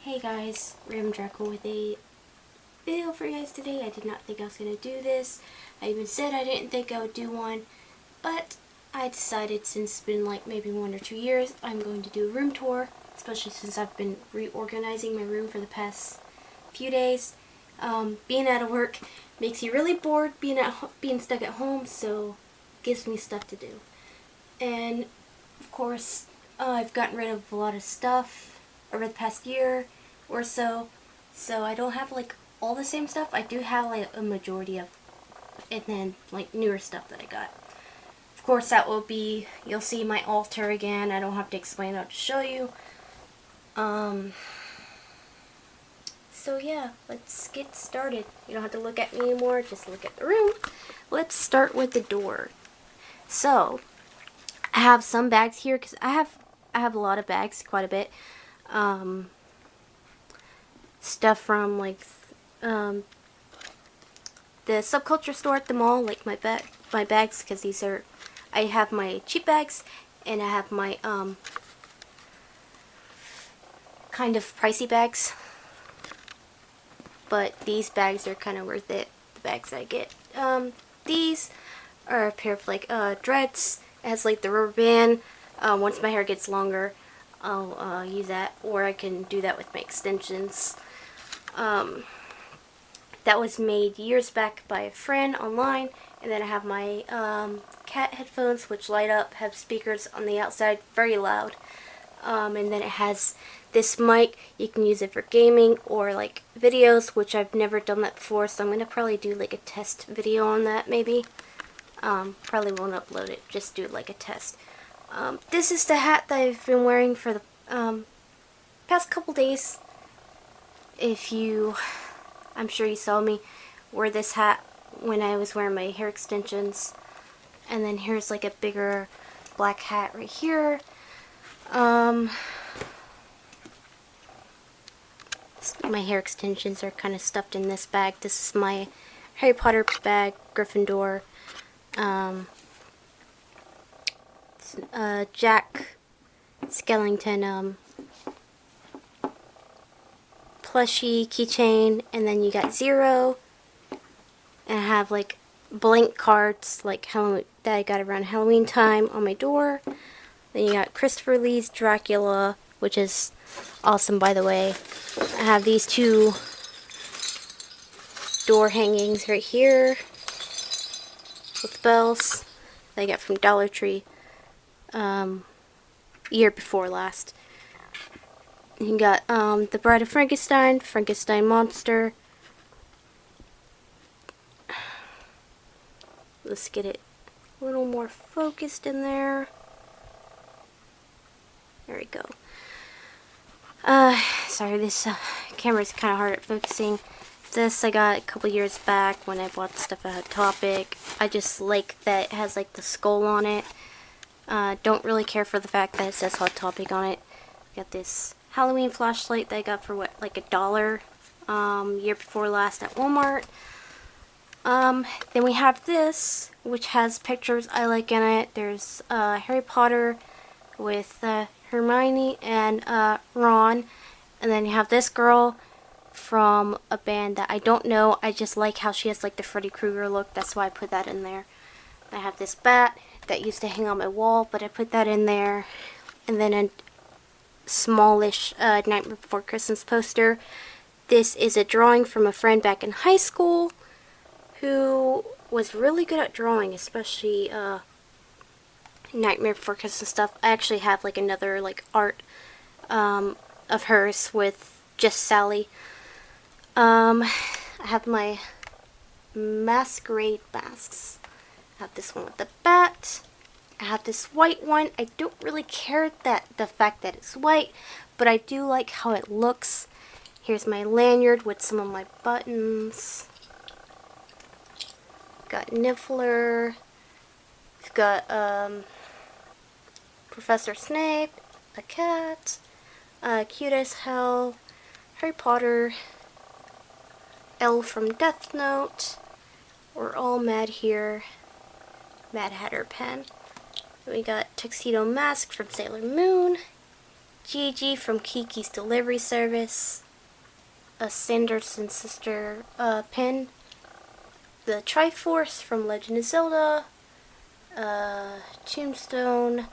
Hey guys, Random Dracul with a video for you guys today. I did not think I was going to do this. I even said I didn't think I would do one, but I decided since it's been like maybe 1 or 2 years, I'm going to do a room tour, especially since I've been reorganizing my room for the past few days. Being out of work makes you really bored being stuck at home, so it gives me stuff to do. And of course, I've gotten rid of a lot of stuff over the past year or so I don't have like all the same stuff. I do have like a majority of, and then like newer stuff that I got. Of course, that will be, you'll see my altar again. I don't have to explain it, I'll just show you. So yeah, let's get started. You don't have to look at me anymore, just look at the room. Let's start with the door. So I have some bags here because I have a lot of bags, quite a bit. Stuff from like the subculture store at the mall, like my bags, because these are, I have my cheap bags and I have my kind of pricey bags, but these bags are kind of worth it, the bags I get. These are a pair of like dreads. It has like the rubber band. Once my hair gets longer, I'll use that, or I can do that with my extensions. That was made years back by a friend online. And then I have my cat headphones, which light up, have speakers on the outside, very loud. And then it has this mic. You can use it for gaming or like videos, which I've never done that before, so I'm going to probably do like a test video on that maybe. Probably won't upload it, just do like a test. This is the hat that I've been wearing for the past couple days. I'm sure you saw me wear this hat when I was wearing my hair extensions. And then here's like a bigger black hat right here. My hair extensions are kind of stuffed in this bag. This is my Harry Potter bag, Gryffindor. Jack Skellington plushie keychain, and then you got Zero, and I have like blank cards like Halloween that I got around Halloween time on my door. Then you got Christopher Lee's Dracula, which is awesome, by the way. I have these two door hangings right here with bells that I got from Dollar Tree year before last. You got the Bride of Frankenstein, Frankenstein monster. Let's get it a little more focused in there. There we go. Sorry, this camera's kind of hard at focusing. This I got a couple years back when I bought stuff at Hot Topic. I just like that it has like the skull on it. Don't really care for the fact that it says Hot Topic on it. Got this Halloween flashlight that I got for what, like $1 year before last at Walmart. Then we have this, which has pictures I like in it. There's Harry Potter with Hermione and Ron. And then you have this girl from a band that I don't know. I just like how she has like the Freddy Krueger look. That's why I put that in there. I have this bat that used to hang on my wall, but I put that in there. And then a smallish Nightmare Before Christmas poster. This is a drawing from a friend back in high school who was really good at drawing, especially Nightmare Before Christmas stuff. I actually have like another like art of hers with just Sally. I have my masquerade masks. I have this one with the bat. I have this white one. I don't really care that the fact that it's white, but I do like how it looks. Here's my lanyard with some of my buttons. Got Niffler. We've got Professor Snape, a cat, cute as hell, Harry Potter, Elle from Death Note. We're all mad here. Mad Hatter pen. We got Tuxedo Mask from Sailor Moon. Gigi from Kiki's Delivery Service, a Sanderson Sister pin, the Triforce from Legend of Zelda, Tombstone,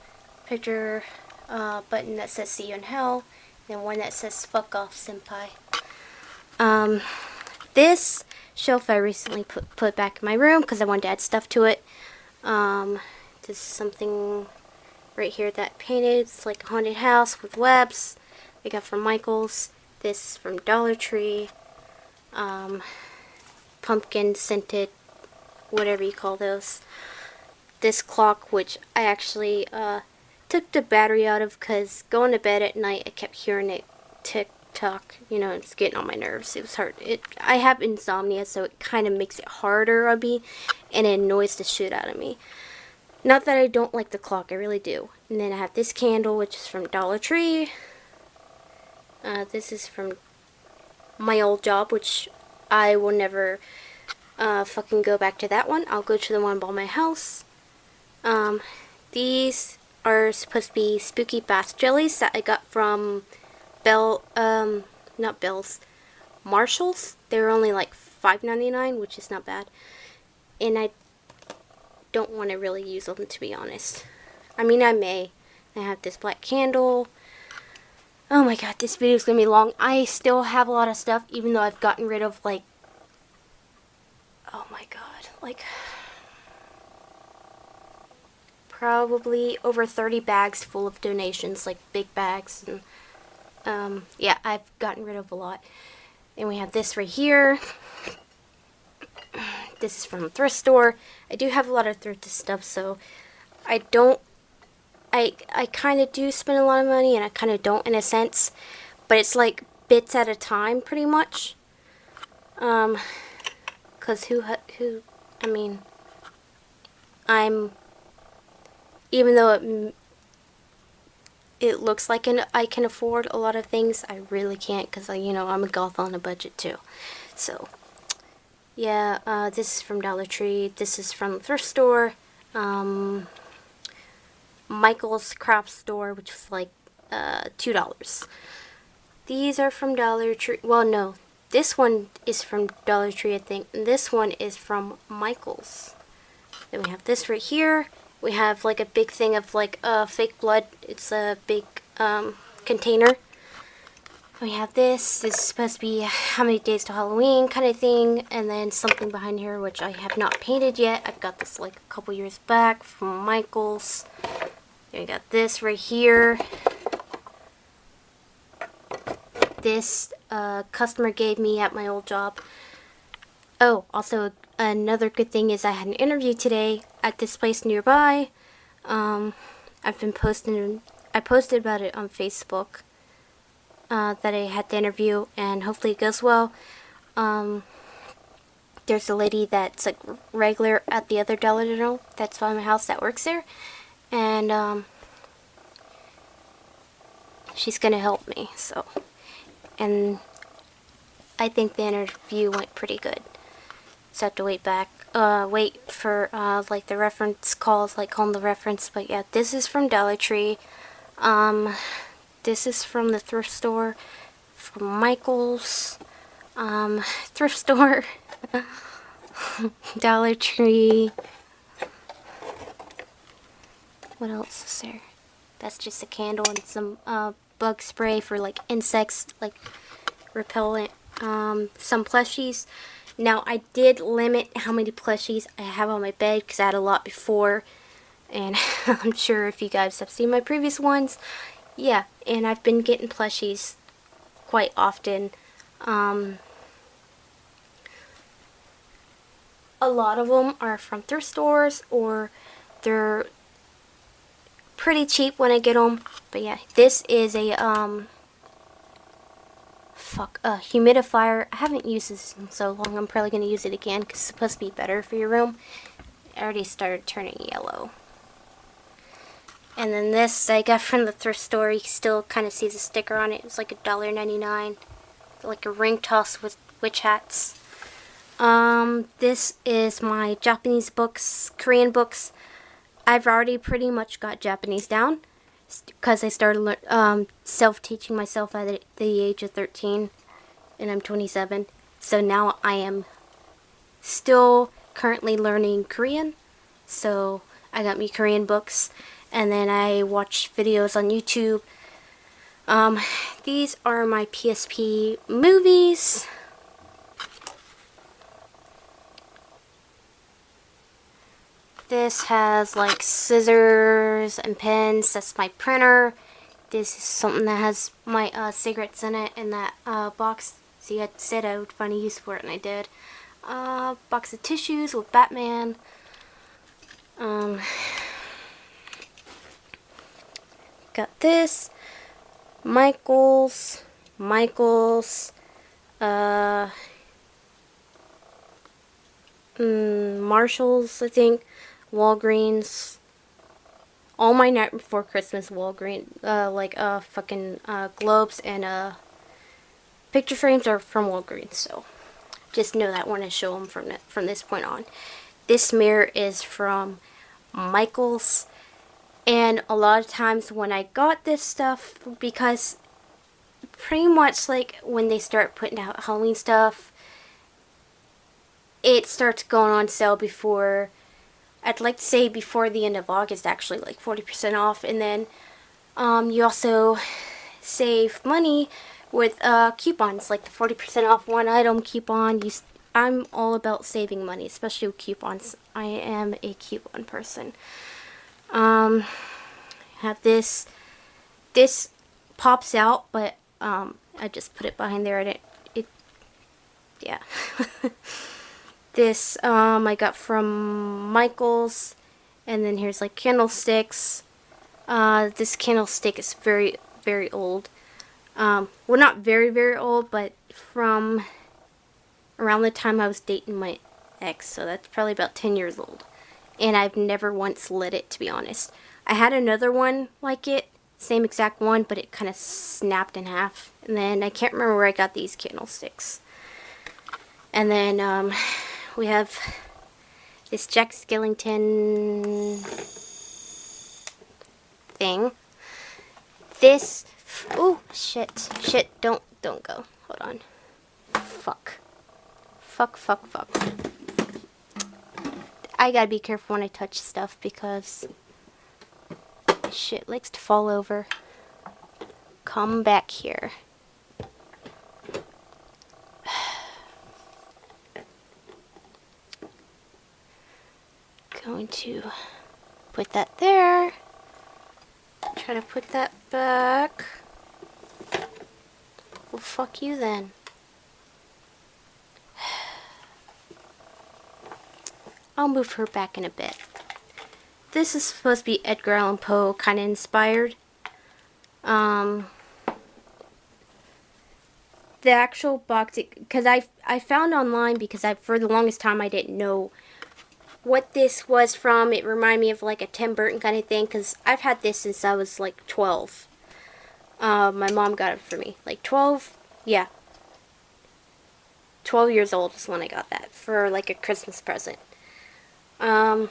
picture, button that says see you in hell, and one that says fuck off senpai. This shelf I recently put back in my room because I wanted to add stuff to it. This is something right here that I painted. It's like a haunted house with webs. I got from Michaels. This is from Dollar Tree. Pumpkin scented, whatever you call those. This clock, which I actually took the battery out of because going to bed at night I kept hearing it tick tock. You know, it's getting on my nerves. It was hard. I have insomnia, so it kind of makes it harder on me, and it annoys the shit out of me. Not that I don't like the clock, I really do. And then I have this candle, which is from Dollar Tree. This is from my old job, which I will never fucking go back to that one. I'll go to the one by my house. These are supposed to be spooky bath jellies that I got from not Bell's, Marshall's. They were only like $5.99, which is not bad. And I don't want to really use them, to be honest. I mean, I may. I have this black candle. Oh my god, this video is going to be long. I still have a lot of stuff, even though I've gotten rid of, like, oh my god, like, probably over 30 bags full of donations, like big bags. And, yeah, I've gotten rid of a lot. And we have this right here. This is from a thrift store. I do have a lot of thrift stuff, so I kind of do spend a lot of money, and I kind of don't in a sense, but it's like bits at a time, pretty much. Cause I mean, even though it looks like I can afford a lot of things, I really can't, cause you know, I'm a goth on a budget too. So yeah, this is from Dollar Tree. This is from the thrift store. Michael's craft store, which was like $2. These are from Dollar Tree. Well, no, this one is from Dollar Tree, I think, and this one is from Michael's. Then we have this right here. We have like a big thing of like fake blood. It's a big container. We have this. This is supposed to be how many days to Halloween kind of thing, and then something behind here which I have not painted yet. I got this like a couple years back from Michael's. I got this right here. This customer gave me at my old job. Oh, also another good thing is I had an interview today at this place nearby. I've been posting. I posted about it on Facebook. That I had the interview, and hopefully it goes well. There's a lady that's like regular at the other Dollar General that's by my house that works there, and she's gonna help me. So, and I think the interview went pretty good. So I have to wait for like the reference calls, like on the reference. But yeah, this is from Dollar Tree. This is from the thrift store, from Michael's, thrift store, Dollar Tree. What else is there? That's just a candle and some bug spray for like insects, like repellent. Some plushies. Now I did limit how many plushies I have on my bed because I had a lot before, and I'm sure if you guys have seen my previous ones. Yeah, and I've been getting plushies quite often. A lot of them are from thrift stores, or they're pretty cheap when I get them. But yeah, this is a humidifier. I haven't used this in so long. I'm probably going to use it again because it's supposed to be better for your room. It already started turning yellow. And then this I got from the thrift store. You still kind of see the sticker on it. It's like $1.99. Like a ring toss with witch hats. This is my Japanese books, Korean books. I've already pretty much got Japanese down. because I started self-teaching myself at the age of 13, and I'm 27. So now I am still currently learning Korean. So I got me Korean books, and then I watch videos on YouTube. These are my PSP movies. This has like scissors and pens. That's my printer. This is something that has my cigarettes in it in that box. See, I said I would find a use for it, and I did. Box of tissues with Batman. Got this. Michaels. Marshalls, I think. Walgreens. All my Night Before Christmas Walgreens, fucking globes and picture frames are from Walgreens, so just know that when I show them from this point on. This mirror is from Michaels, and a lot of times when I got this stuff, because pretty much like when they start putting out Halloween stuff, it starts going on sale before, I'd like to say before the end of August, actually, like 40% off. And then you also save money with coupons, like the 40% off one item coupon. I'm all about saving money, especially with coupons. I am a coupon person. Have this. This pops out, but I just put it behind there. Yeah. This I got from Michaels, and then here's like candlesticks. This candlestick is very, very old. Well, not very, very old, but from around the time I was dating my ex, so that's probably about 10 years old. And I've never once lit it, to be honest. I had another one like it, same exact one, but it kind of snapped in half. And then I can't remember where I got these candlesticks. And then we have this Jack Skellington thing. This, oh shit, don't go. Hold on. Fuck. I gotta be careful when I touch stuff because shit likes to fall over. Come back here. Going to put that there. Try to put that back. Well, fuck you then. I'll move her back in a bit. This is supposed to be Edgar Allan Poe kind of inspired. The actual box, because I found online, because for the longest time I didn't know what this was from. It reminded me of like a Tim Burton kind of thing, because I've had this since I was like 12. My mom got it for me. Like 12? Yeah. 12 years old is when I got that for like a Christmas present. And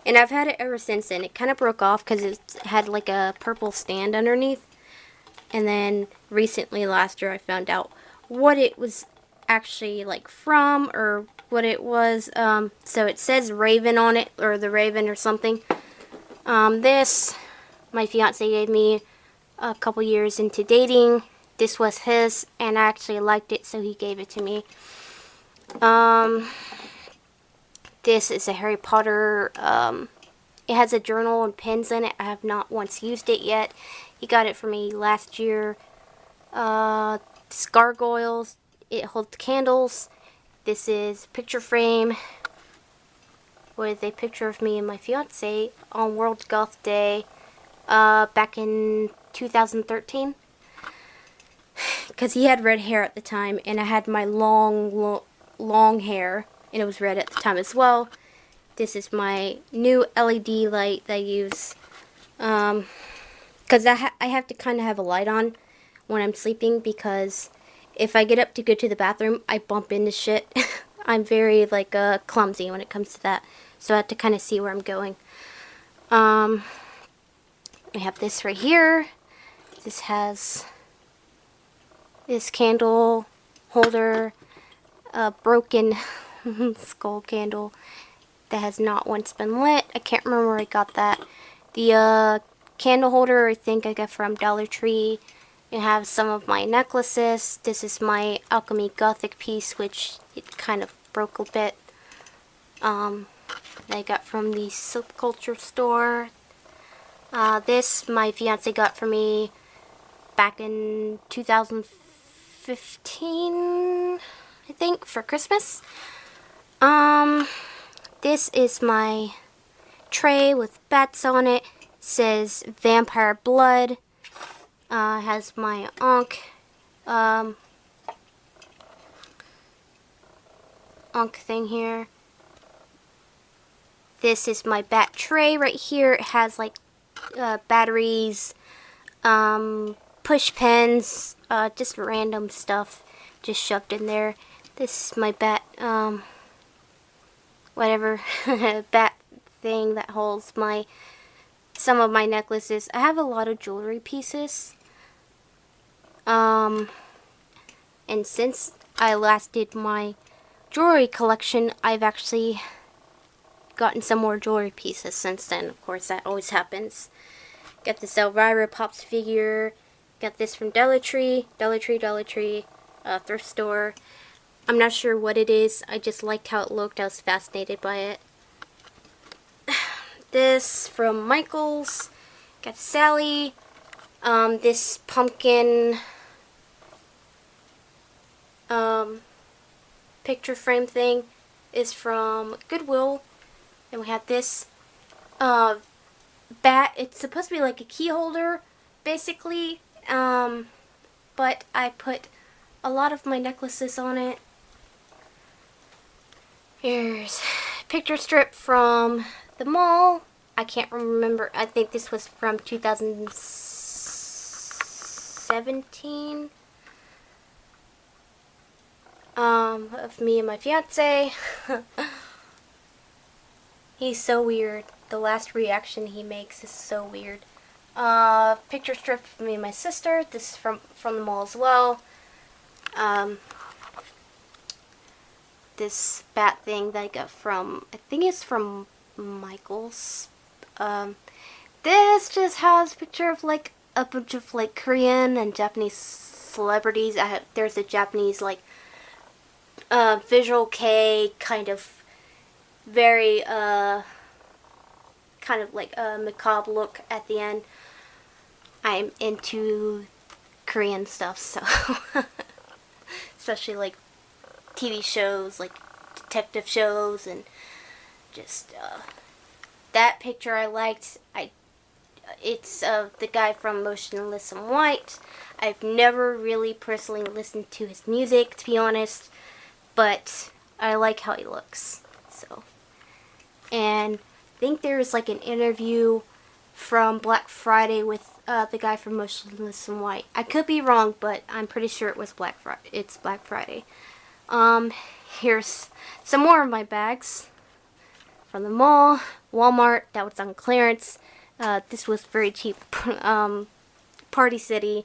I've had it ever since then. It kind of broke off because it had like a purple stand underneath. And then recently, last year, I found out what it was actually like from, or what it was. So it says Raven on it, or the Raven or something. This, my fiance gave me a couple years into dating. This was his, and I actually liked it, so he gave it to me. This is a Harry Potter, it has a journal and pens in it. I have not once used it yet. He got it for me last year. This gargoyles, it holds candles. This is a picture frame with a picture of me and my fiance on World Goth Day back in 2013. Because he had red hair at the time, and I had my long hair, and it was red at the time as well. This is my new LED light that I use. Because I have to kind of have a light on when I'm sleeping, because if I get up to go to the bathroom, I bump into shit. I'm very, like, clumsy when it comes to that. So I have to kind of see where I'm going. We have this right here. This has this candle holder, a broken skull candle that has not once been lit. I can't remember where I got that. The candle holder I think I got from Dollar Tree. It has some of my necklaces. This is my Alchemy Gothic piece, which it kind of broke a bit. That I got from the subculture store. This my fiance got for me back in 2015, I think, for Christmas. This is my tray with bats on it. It says Vampire Blood. Has my Ankh thing here. This is my bat tray right here. It has like batteries, push pins, just random stuff just shoved in there. This is my bat, whatever, bat thing that holds some of my necklaces. I have a lot of jewelry pieces. And since I last did my jewelry collection, I've actually gotten some more jewelry pieces since then. Of course, that always happens. Got this Elvira Pops figure. Got this from Dollar Tree, thrift store. I'm not sure what it is. I just liked how it looked. I was fascinated by it. This from Michaels. Got Sally. This pumpkin picture frame thing is from Goodwill. And we have this bat. It's supposed to be like a key holder, basically. But I put a lot of my necklaces on it. Here's a picture strip from the mall. I can't remember. I think this was from 2017. Of me and my fiance. He's so weird. The last reaction he makes is so weird. Picture strip of me and my sister. This is from the mall as well. This bat thing that I got from, I think it's from Michaels. This just has a picture of like a bunch of like Korean and Japanese celebrities. There's a Japanese like visual K kind of very kind of like a macabre look at the end. I'm into Korean stuff, so especially like TV shows, like detective shows, and just that picture I liked. It's the guy from Motionless in White. I've never really personally listened to his music, to be honest, but I like how he looks. So, and I think there's like an interview from Black Friday with the guy from Motionless in White. I could be wrong, but I'm pretty sure it was Black Friday. It's Black Friday. Here's some more of my bags from the mall, Walmart. That was on clearance. This was very cheap. Party City.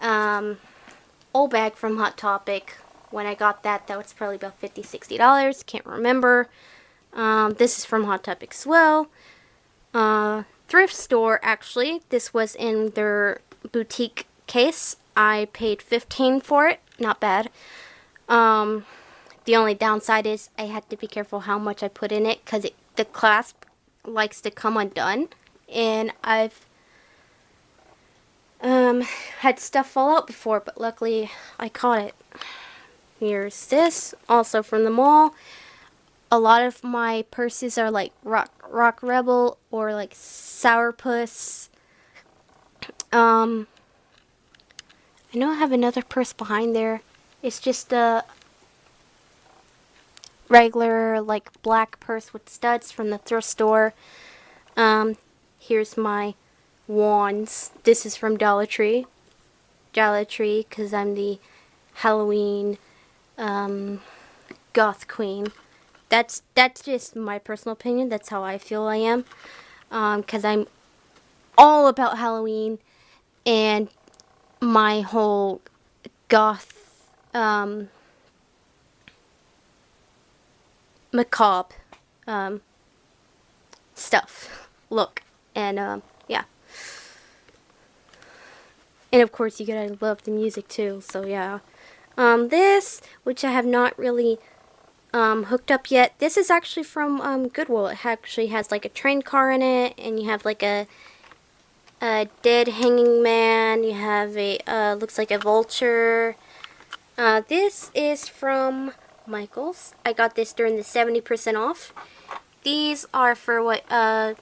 Old bag from Hot Topic. When I got that was probably about $50, $60. Can't remember. This is from Hot Topic as well. Thrift store, actually. This was in their boutique case. I paid $15 for it. Not bad. The only downside is I had to be careful how much I put in it, because the clasp likes to come undone, and I've had stuff fall out before, but luckily I caught it. Here's this, also from the mall. A lot of my purses are like Rock Rebel or like Sourpuss. I know I have another purse behind there. It's just a regular like black purse with studs from the thrift store. Here's my wands. This is from Dollar Tree. Because I'm the Halloween goth queen. That's just my personal opinion. That's how I feel I am. Because I'm all about Halloween and my whole goth, macabre, stuff, look, and, yeah. And of course, you gotta love the music too, so yeah. This, which I have not really hooked up yet, this is actually from Goodwill. It actually has like a train car in it, and you have like a dead hanging man, you have a, looks like a vulture. This is from Michael's. I got this during the 70% off. These are for what, I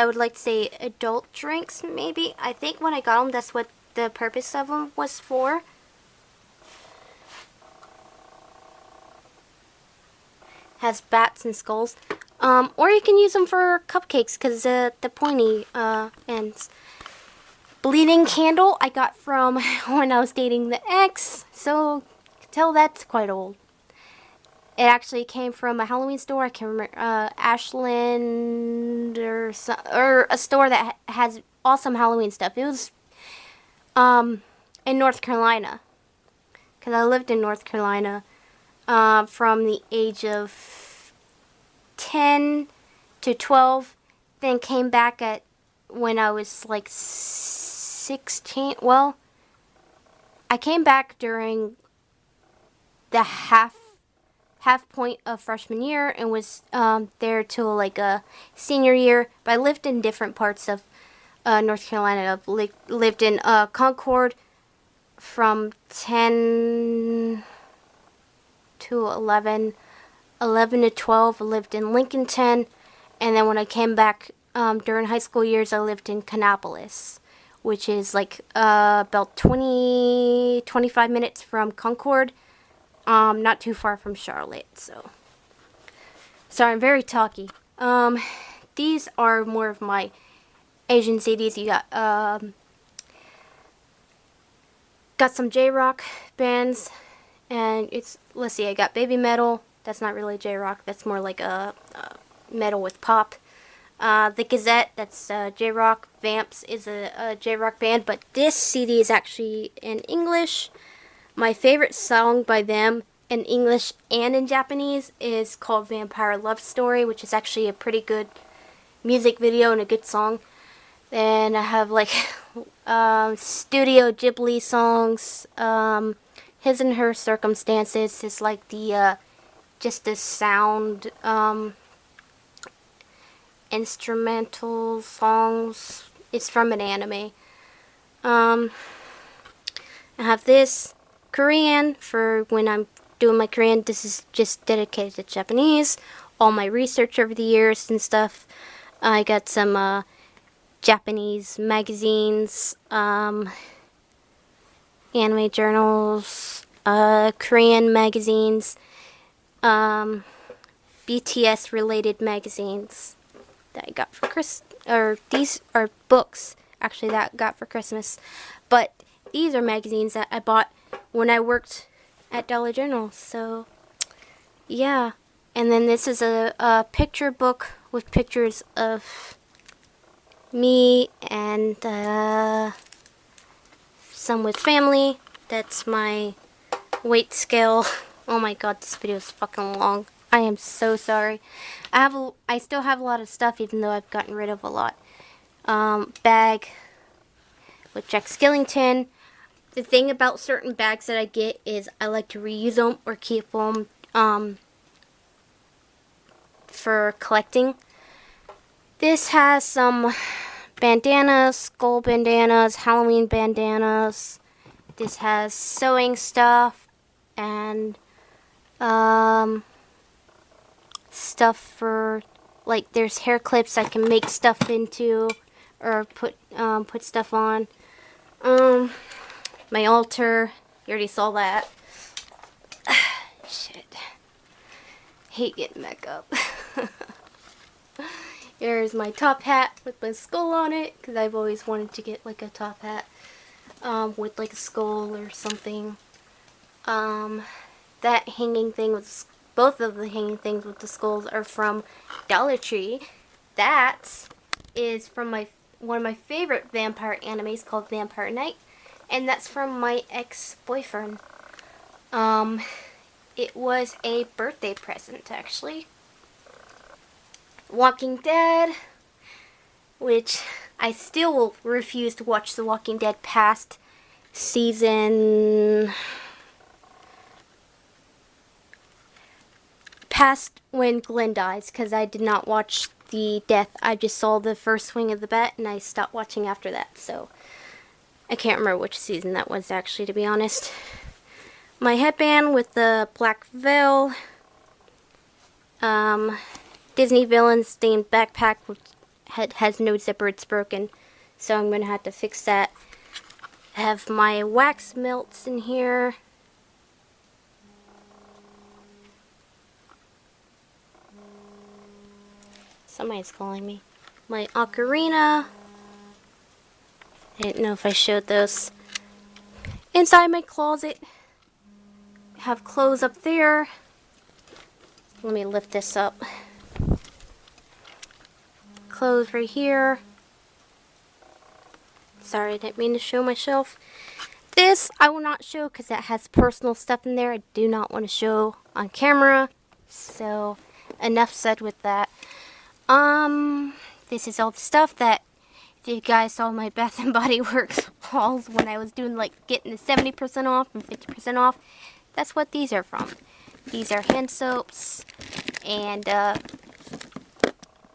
would like to say adult drinks, maybe. I think when I got them, that's what the purpose of them was for. Has bats and skulls. Or you can use them for cupcakes, because the pointy ends. Bleeding candle I got from when I was dating the ex, so you can tell that's quite old. It actually came from a Halloween store. I can remember, Ashland or a store that has awesome Halloween stuff. It was in North Carolina, because I lived in North Carolina from the age of 10 to 12, then came back at when I was like 16. Well, I came back during the half point of freshman year and was there till like a senior year. But I lived in different parts of North Carolina. I've lived in Concord from 10 to 11, 11 to 12. I lived in Lincolnton, and then when I came back during high school years, I lived in Kannapolis, which is like about 25 minutes from Concord. Not too far from Charlotte, so. Sorry, I'm very talky. These are more of my Asian CDs. You got some J-Rock bands, and it's, let's see, I got Baby Metal. That's not really J-Rock. That's more like a metal with pop. The Gazette, that's J-Rock. Vamps is a J-Rock band, but this CD is actually in English. My favorite song by them in English and in Japanese is called Vampire Love Story, which is actually a pretty good music video and a good song. Then I have like Studio Ghibli songs. His and Her Circumstances is like the just the sound instrumental songs. It's from an anime. I have this Korean for when I'm doing my Korean. This is just dedicated to Japanese. All my research over the years and stuff. I got some Japanese magazines, anime journals, Korean magazines, BTS related magazines that I got for these are books actually that I got for Christmas, but these are magazines that I bought when I worked at Dollar General, so yeah. And then this is a picture book with pictures of me and some with family. That's my weight scale. Oh my god, this video is fucking long. I am so sorry. I still have a lot of stuff, even though I've gotten rid of a lot. Bag with Jack Skellington. The thing about certain bags that I get is I like to reuse them or keep them for collecting. This has some bandanas, skull bandanas, Halloween bandanas. This has sewing stuff and stuff for, like, there's hair clips I can make stuff into or put stuff on. My altar, you already saw that. Shit. Hate getting back up. Here's my top hat with my skull on it, because I've always wanted to get like a top hat with like a skull or something. That hanging thing with, both of the hanging things with the skulls are from Dollar Tree. That is from my one of my favorite vampire animes called Vampire Knight, and that's from my ex-boyfriend. It was a birthday present, actually. Walking Dead, which I still will refuse to watch The Walking Dead past when Glenn dies, because I did not watch the death. I just saw the first swing of the bat and I stopped watching after that, so I can't remember which season that was, actually, to be honest. My headband with the black veil, Disney villains themed backpack which has no zipper, it's broken, so I'm going to have to fix that. I have my wax melts in here. Somebody's calling me. My ocarina. I didn't know if I showed those. Inside my closet, I have clothes up there. Let me lift this up. Clothes right here. Sorry, I didn't mean to show my shelf. This I will not show because that has personal stuff in there I do not want to show on camera. So, enough said with that. This is all the stuff that, if you guys saw my Bath and Body Works hauls when I was doing, like, getting the 70% off and 50% off, that's what these are from. These are hand soaps and,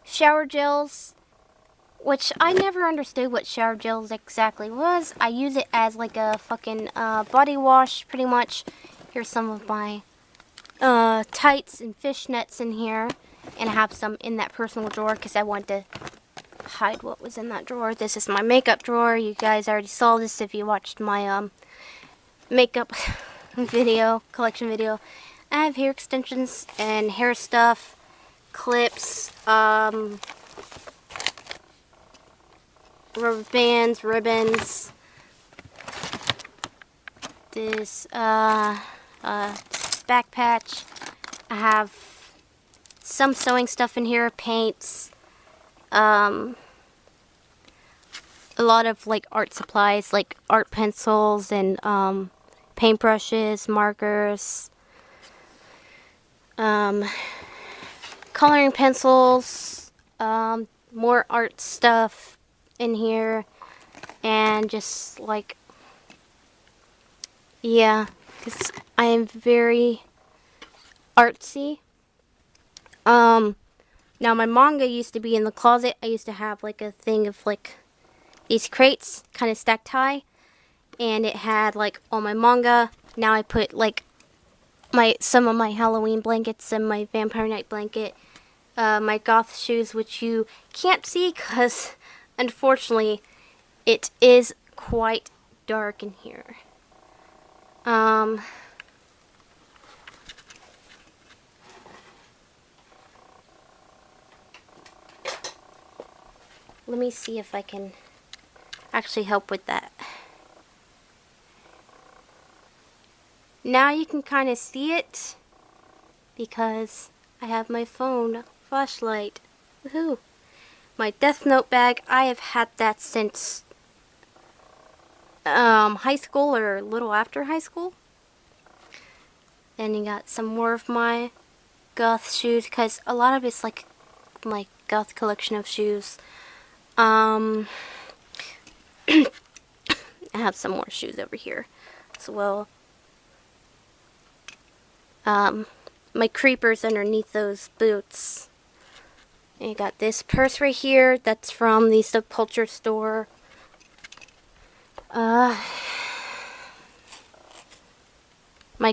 shower gels, which I never understood what shower gels exactly was. I use it as, like, a fucking, body wash, pretty much. Here's some of my, tights and fishnets in here. And I have some in that personal drawer because I want to hide what was in that drawer. This is my makeup drawer. You guys already saw this if you watched my makeup video, collection video. I have hair extensions and hair stuff, clips, rubber bands, ribbons. This back patch. I have some sewing stuff in here, paints, a lot of like art supplies, like art pencils and paintbrushes, markers, coloring pencils, more art stuff in here, and just like, yeah, because I am very artsy. Now my manga used to be in the closet. I used to have like a thing of like these crates kind of stacked high, and it had like all my manga. Now I put like some of my Halloween blankets and my Vampire Night blanket, my goth shoes, which you can't see because unfortunately it is quite dark in here. Let me see if I can actually help with that. Now you can kind of see it because I have my phone flashlight. Woohoo! My Death Note bag, I have had that since high school or a little after high school. Then you got some more of my goth shoes because a lot of it's like my goth collection of shoes. I have some more shoes over here as well. My creepers underneath those boots. And you got this purse right here. That's from the subculture store. My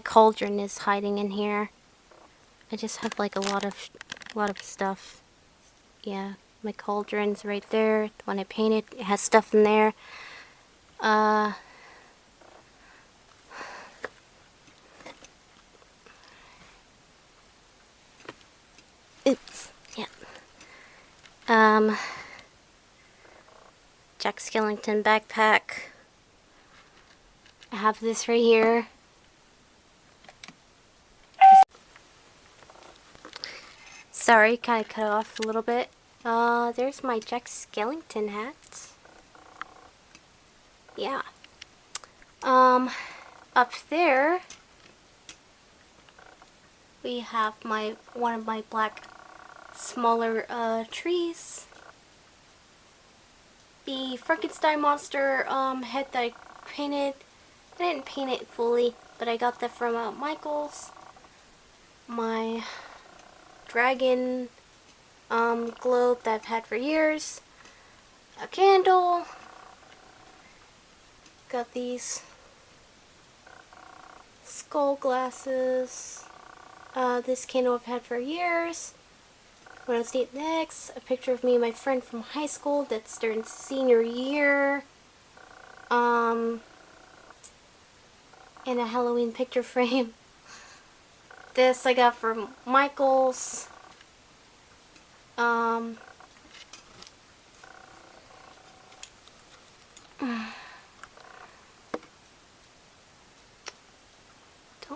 cauldron is hiding in here. I just have like a lot of stuff. Yeah, my cauldron's right there. The one I painted, it has stuff in there. Oops, yeah. Jack Skellington backpack. I have this right here. Sorry, kind of cut off a little bit. There's my Jack Skellington hat. Yeah. Up there, we have one of my black smaller trees. The Frankenstein monster head that I painted. I didn't paint it fully, but I got that from Michael's. My dragon globe that I've had for years. A candle. Got these skull glasses. This candle I've had for years. What else do next? A picture of me and my friend from high school that's during senior year. And a Halloween picture frame. This I got from Michael's. Don't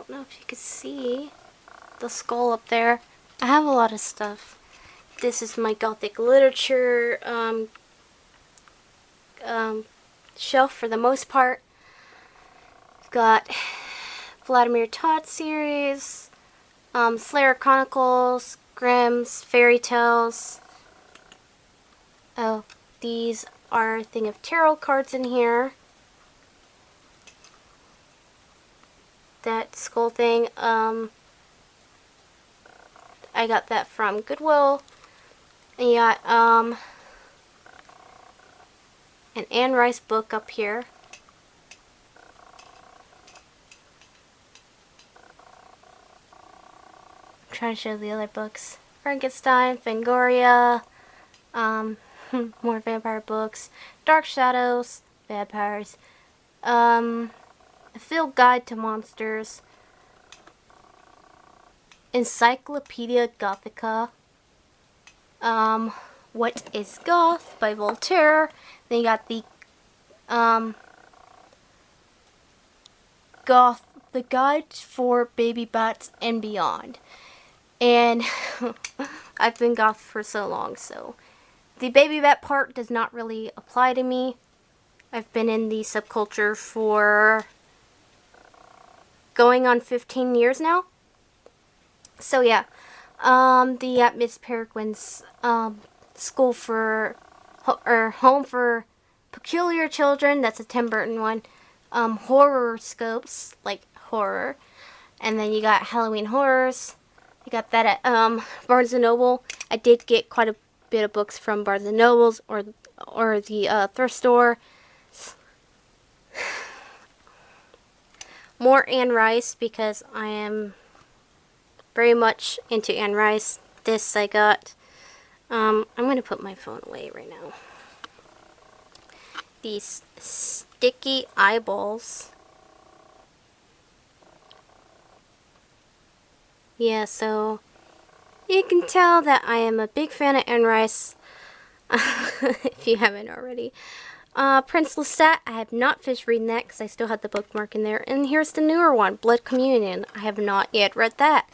know if you can see the skull up there. I have a lot of stuff. This is my Gothic literature shelf for the most part. Got Vladimir Todd series, Slayer Chronicles, Grimm's, Fairy Tales. Oh, these are a thing of tarot cards in here. That skull thing, I got that from Goodwill. And you got an Anne Rice book up here. I'm trying to show the other books. Frankenstein, Fangoria, more vampire books, Dark Shadows, vampires, a field guide to monsters, Encyclopedia Gothica, What is Goth by Voltaire. Then you got the Goth, the Guide for Baby Bats and Beyond. And I've been goth for so long, so the baby bat part does not really apply to me. I've been in the subculture for going on 15 years now. So yeah, the Miss Peregrine's school for or home for peculiar children. That's a Tim Burton one. Horror scopes, like horror, and then you got Halloween horrors. You got that at Barnes & Noble. I did get quite a bit of books from Barnes & Noble's or the thrift store. More Anne Rice because I am very much into Anne Rice. This I got. I'm going to put my phone away right now. These sticky eyeballs. Yeah, so you can tell that I am a big fan of Anne Rice, if you haven't already. Prince Lestat, I have not finished reading that because I still have the bookmark in there. And here's the newer one, Blood Communion. I have not yet read that.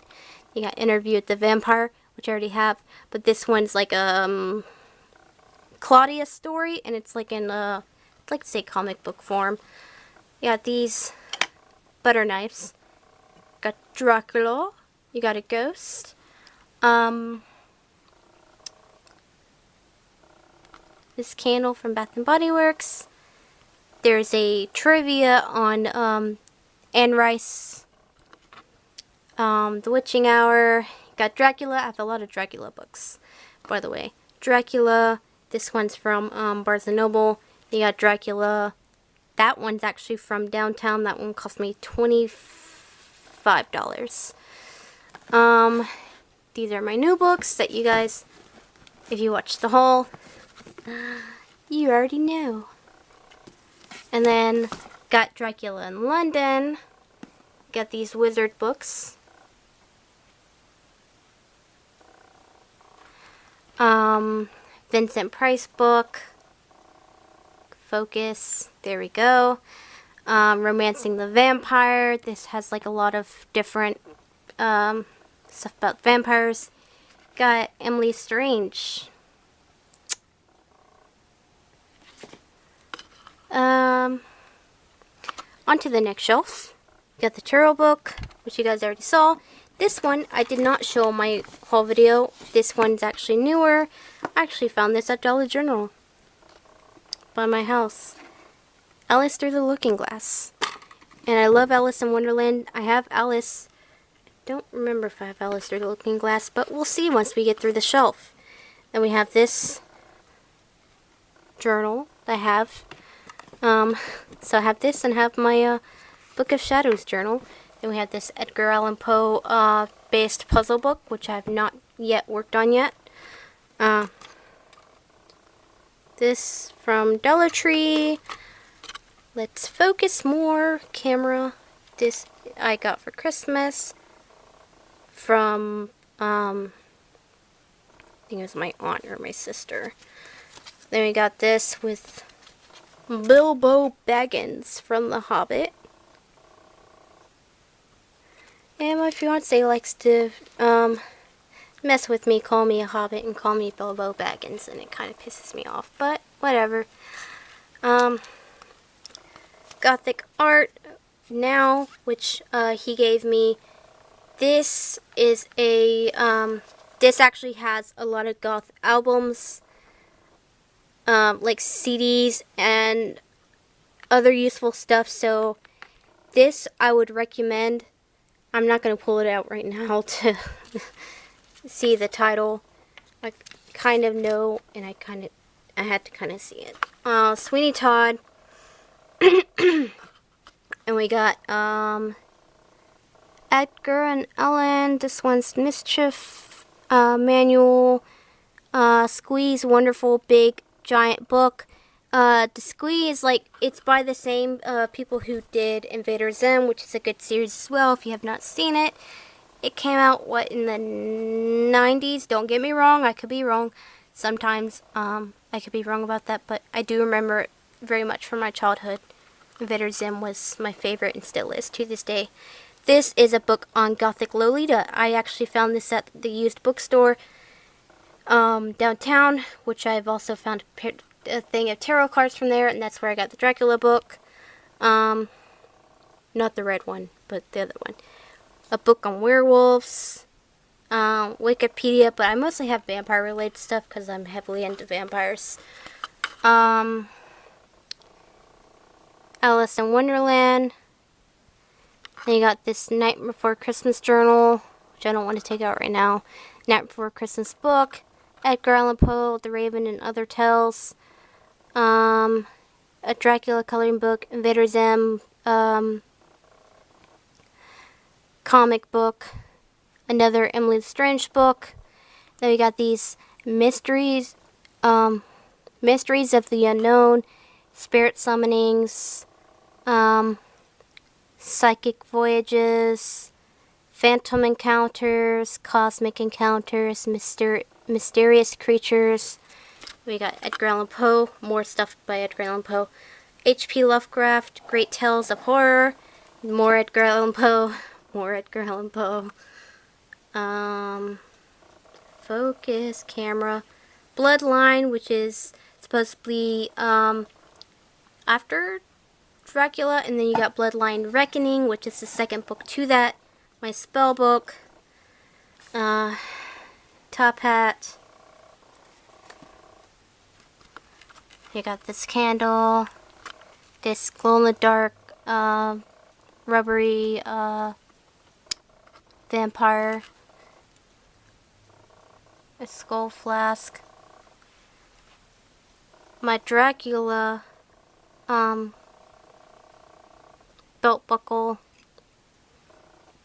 You got Interview with the Vampire, which I already have. But this one's like a Claudia story, and it's like in I'd like to say comic book form. You got these butter knives. Got Dracul. You got a ghost. This candle from Bath and Body Works. There's a trivia on Anne Rice, The Witching Hour. Got Dracula. I have a lot of Dracula books, by the way. Dracula. This one's from Barnes & Noble. You got Dracula. That one's actually from downtown. That one cost me $25. These are my new books that you guys, if you watch the haul, you already know. And then got Dracula in London. Got these wizard books. Vincent Price book. Focus. There we go. Romancing the Vampire. This has like a lot of different stuff about vampires. Got Emily Strange. onto the next shelf. Got the tarot book, which you guys already saw. This one I did not show in my haul video. This one's actually newer. I actually found this at Dollar General by my house. Alice Through the Looking Glass. And I love Alice in Wonderland. I have Alice. I don't remember if I have Alice Through the Looking Glass, but we'll see once we get through the shelf. Then we have this journal that I have. So I have this and have my Book of Shadows journal. Then we have this Edgar Allan Poe based puzzle book, which I have not yet worked on yet. This from Dollar Tree. Let's focus more, camera. This I got for Christmas from, I think it was my aunt or my sister. Then we got this with Bilbo Baggins from The Hobbit. And my fiance likes to mess with me, call me a hobbit, and call me Bilbo Baggins, and it kind of pisses me off, but whatever. Gothic art now, which he gave me. This is a this actually has a lot of goth albums, like CDs and other useful stuff. So this I would recommend. I'm not going to pull it out right now to see the title. I kind of know, and I had to kind of see it. Sweeney Todd. And we got Edgar and Ellen. This one's Mischief Manual. Squeeze, wonderful big giant book. The Squeeze, like, it's by the same people who did Invader Zim, which is a good series as well. If you have not seen it, it came out in the 90s. Don't get me wrong, I could be wrong. Sometimes I could be wrong about that, but I do remember it very much from my childhood. Invader Zim was my favorite and still is to this day. This is a book on Gothic Lolita. I actually found this at the used bookstore downtown, which I've also found a thing of tarot cards from there, and that's where I got the Dracula book. Not the red one, but the other one. A book on werewolves. Wikipedia, but I mostly have vampire related stuff because I'm heavily into vampires. Alice in Wonderland. Then you got this Night Before Christmas journal, which I don't want to take out right now. Night Before Christmas book. Edgar Allan Poe, The Raven and Other Tales. A Dracula coloring book. Invader Zim. Comic book. Another Emily Strange book. Then we got these mysteries. Mysteries of the Unknown. Spirit summonings. Psychic voyages. Phantom encounters. Cosmic encounters. Mysterious creatures. We got Edgar Allan Poe. More stuff by Edgar Allan Poe. H.P. Lovecraft. Great Tales of Horror. More Edgar Allan Poe. More Edgar Allan Poe. Focus, camera. Bloodline, which is supposed to be after Dracula, and then you got Bloodline Reckoning, which is the second book to that. My spell book. Top hat. You got this candle. This glow-in-the-dark rubbery vampire. A skull flask. My Dracula belt buckle.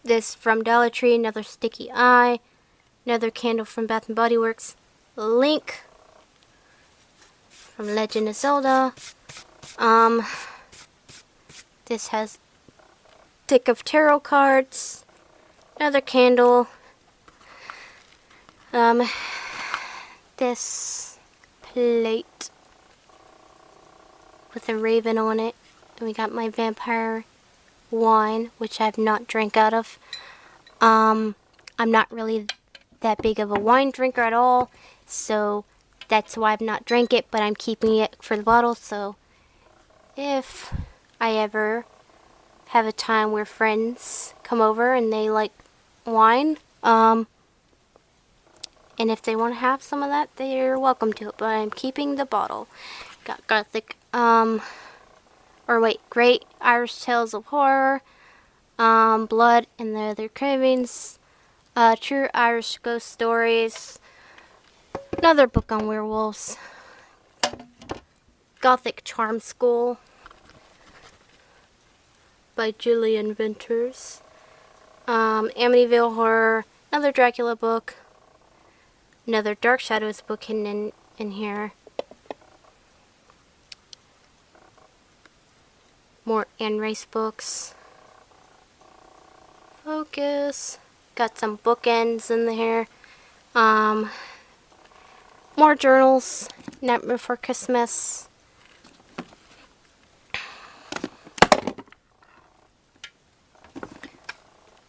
This from Dollar Tree, another sticky eye. Another candle from Bath and Body Works. Link from Legend of Zelda. This has deck of tarot cards. Another candle. This plate with a raven on it. And we got my vampire wine, which I've not drank out of. I'm not really that big of a wine drinker at all, so that's why I've not drank it, but I'm keeping it for the bottle, so if I ever have a time where friends come over and they like wine, and if they want to have some of that, they're welcome to it, but I'm keeping the bottle. Got Gothic, Great Irish Tales of Horror, Blood and the Other Cravings, True Irish Ghost Stories, another book on werewolves, Gothic Charm School by Julian Venters, Amityville Horror, another Dracula book, another Dark Shadows book hidden in here, more Anne Rice books, Focus, got some bookends in there, more journals, Nightmare Before Christmas,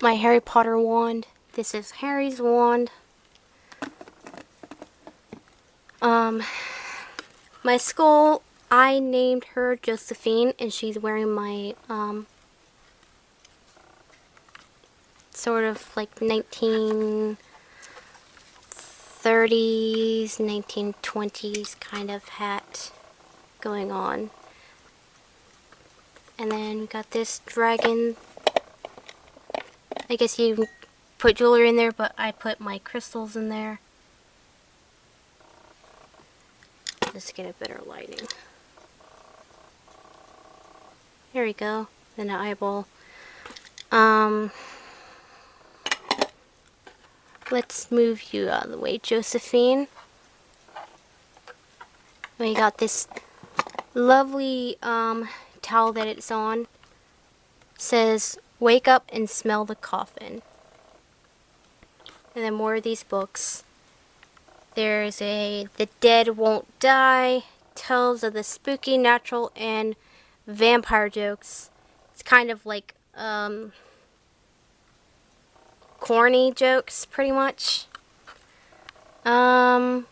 my Harry Potter wand. This is Harry's wand. My skull, I named her Josephine, and she's wearing my, sort of like 1930s, 1920s kind of hat going on. And then got this dragon. I guess you put jewelry in there, but I put my crystals in there. Let's get a better lighting. Here we go. Then an eyeball. Let's move you out of the way, Josephine. We got this lovely towel that it's on. It says, "Wake up and smell the coffin." And then more of these books. There's a The Dead Won't Die, Tales of the Spooky, Natural, and Vampire Jokes. It's kind of like corny jokes, pretty much. Hannibal,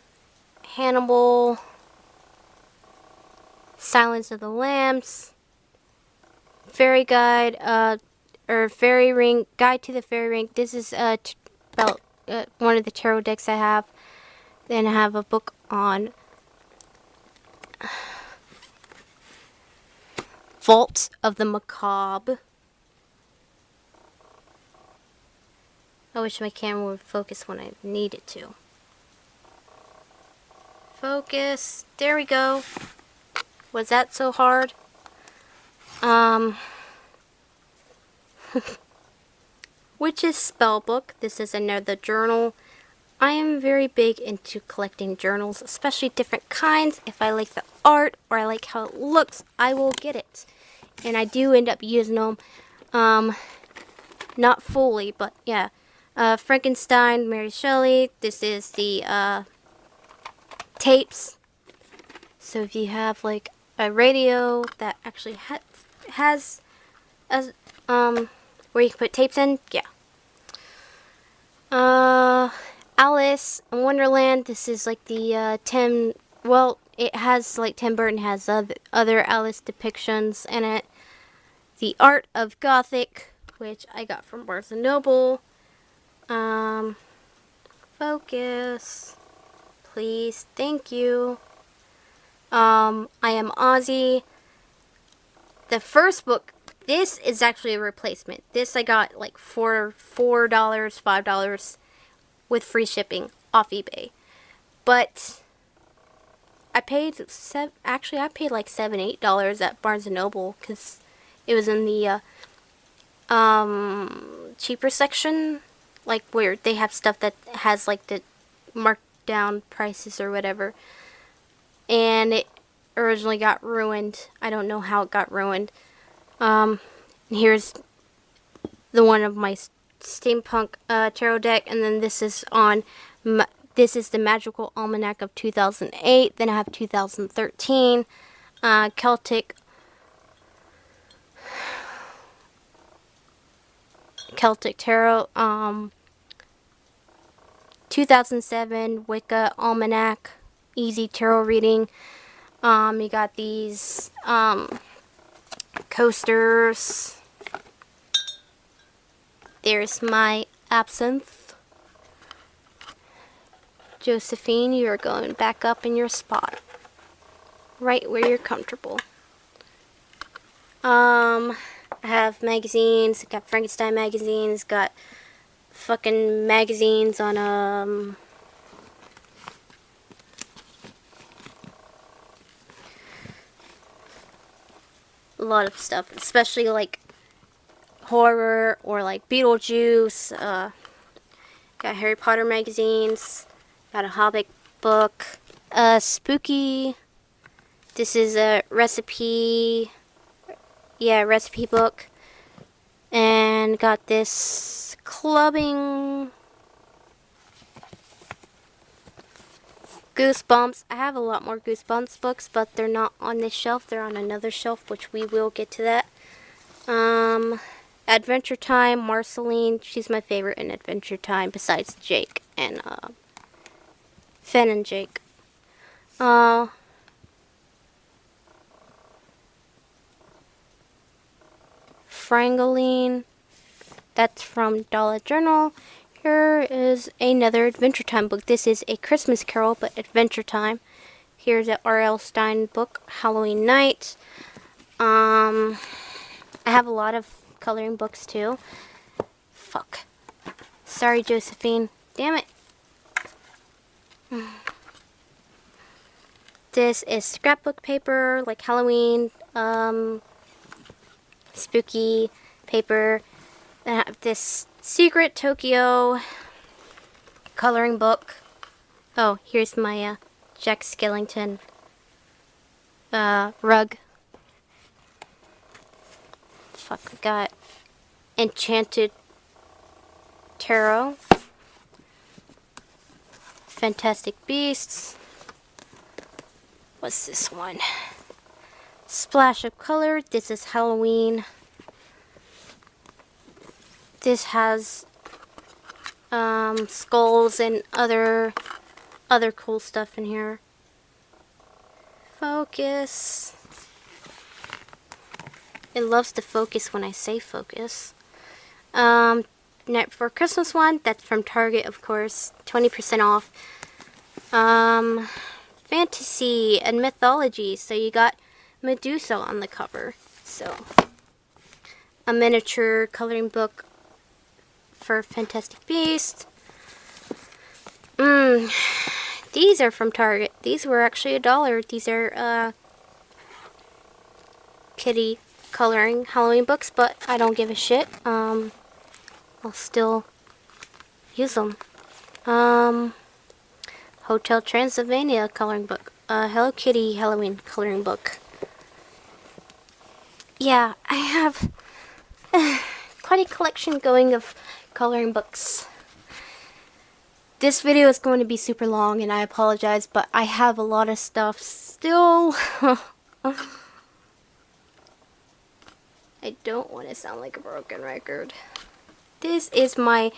Silence of the Lambs, Fairy Guide, Fairy Ring, Guide to the Fairy Ring. This is about one of the tarot decks I have. Then I have a book on Vault of the Macabre. I wish my camera would focus when I need it to. Focus. There we go. Was that so hard? Witch's Spellbook. This is another journal. I am very big into collecting journals, especially different kinds. If I like the art or I like how it looks, I will get it. And I do end up using them. Not fully, but yeah. Frankenstein, Mary Shelley. This is the tapes. So if you have like a radio that actually has where you can put tapes in, yeah. Alice in Wonderland. This is like the it has like Tim Burton has other Alice depictions in it. The Art of Gothic, which I got from Barnes & Noble. Focus, please, thank you. I Am Ozzy. The first book, this is actually a replacement. This I got like for $4, $5 with free shipping off eBay. But I paid like $7, $8 at Barnes & Noble because it was in the cheaper section, like where they have stuff that has like the marked down prices or whatever. And it originally got ruined. I don't know how it got ruined. Here's the one of my steampunk tarot deck, and then this is this is the Magical Almanac of 2008. Then I have 2013 Celtic Tarot, 2007 Wicca Almanac, easy tarot reading. You got these Coasters. There's my absinthe. Josephine, you're going back up in your spot. Right where you're comfortable. I have magazines. Got Frankenstein magazines. Got fucking magazines on a lot of stuff, especially like horror or like Beetlejuice. Got Harry Potter magazines. Got a Hobbit book. Spooky. This is a recipe book. And got this clubbing Goosebumps. I have a lot more Goosebumps books, but they're not on this shelf. They're on another shelf, which we will get to that. Adventure Time, Marceline. She's my favorite in Adventure Time, besides Jake and Finn and Jake. Frangoline. That's from Dollar Journal. Here is another Adventure Time book. This is A Christmas Carol, but Adventure Time. Here's a R.L. Stine book, Halloween Night. I have a lot of coloring books too. Fuck. Sorry, Josephine. Damn it. This is scrapbook paper, like Halloween, spooky paper. I have this Secret Tokyo coloring book. Oh, here's my Jack Skellington rug. Fuck, I got Enchanted Tarot. Fantastic Beasts. What's this one? Splash of Color. This is Halloween. This has skulls and other cool stuff in here. Focus. It loves to focus when I say focus. Night Before Christmas one. That's from Target, of course. 20% off. Fantasy and mythology. So you got Medusa on the cover. So a miniature coloring book for Fantastic Beasts. These are from Target. These were actually $1. These are kitty coloring Halloween books, but I don't give a shit. I'll still use them. Hotel Transylvania coloring book. Hello Kitty Halloween coloring book. Yeah, I have quite a collection going of coloring books. This video is going to be super long and I apologize, but I have a lot of stuff still. I don't want to sound like a broken record. This is my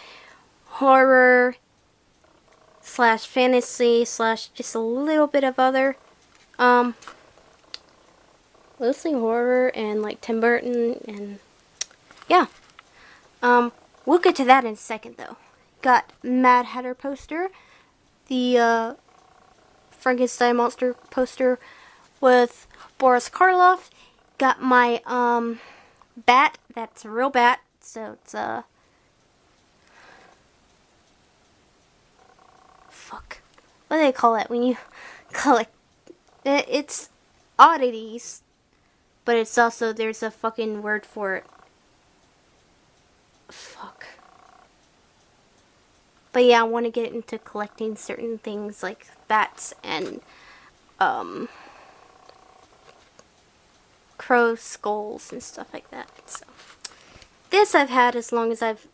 horror slash fantasy slash just a little bit of other. Mostly horror and like Tim Burton and yeah. We'll get to that in a second though. Got Mad Hatter poster, the Frankenstein monster poster with Boris Karloff. Got my bat. That's a real bat. So it's fuck. What do they call it when you collect? It's oddities, but it's also there's a fucking word for it. Fuck. But yeah, I want to get into collecting certain things like bats and crow skulls and stuff like that. So this I've had as long as I've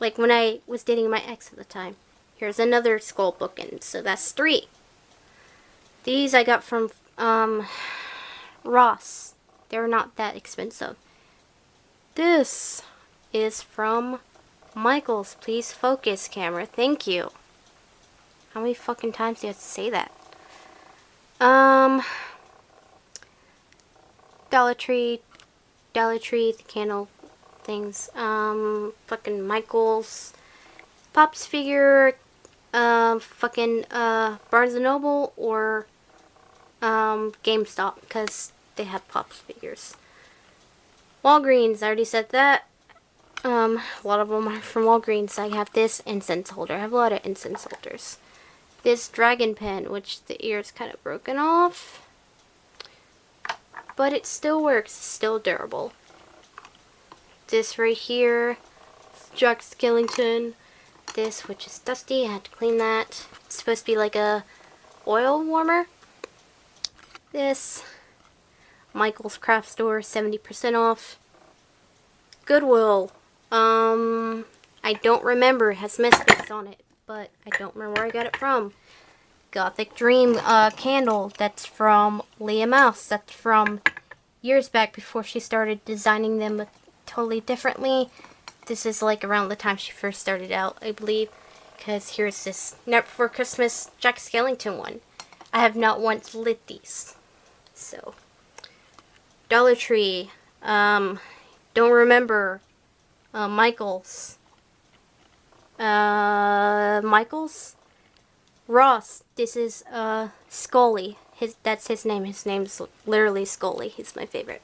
like when I was dating my ex at the time. Here's another skull book, and so that's 3. These I got from Ross. They're not that expensive. This is from Michael's. Please focus, camera. Thank you. How many fucking times do you have to say that? Dollar Tree, the candle things. Fucking Michael's, Pops figure, Barnes and Noble, or GameStop, because they have Pops figures. Walgreens, I already said that. A lot of them are from Walgreens. I have this incense holder. I have a lot of incense holders. This dragon pen, which the ear is kind of broken off, but it still works. It's still durable. This right here, Jack Skellington. This, which is dusty, I had to clean that. It's supposed to be like a oil warmer. This, Michael's Craft Store, 70% off. Goodwill. I don't remember. It has misfits on it, but I don't remember where I got it from. Gothic Dream candle. That's from Leah Mouse. That's from years back before she started designing them totally differently. This is like around the time she first started out, I believe. Because here's this Night Before Christmas Jack Skellington one. I have not once lit these. So, Dollar Tree. Don't remember. Michael's. Ross. This is Scully. That's his name. His name's literally Scully. He's my favorite.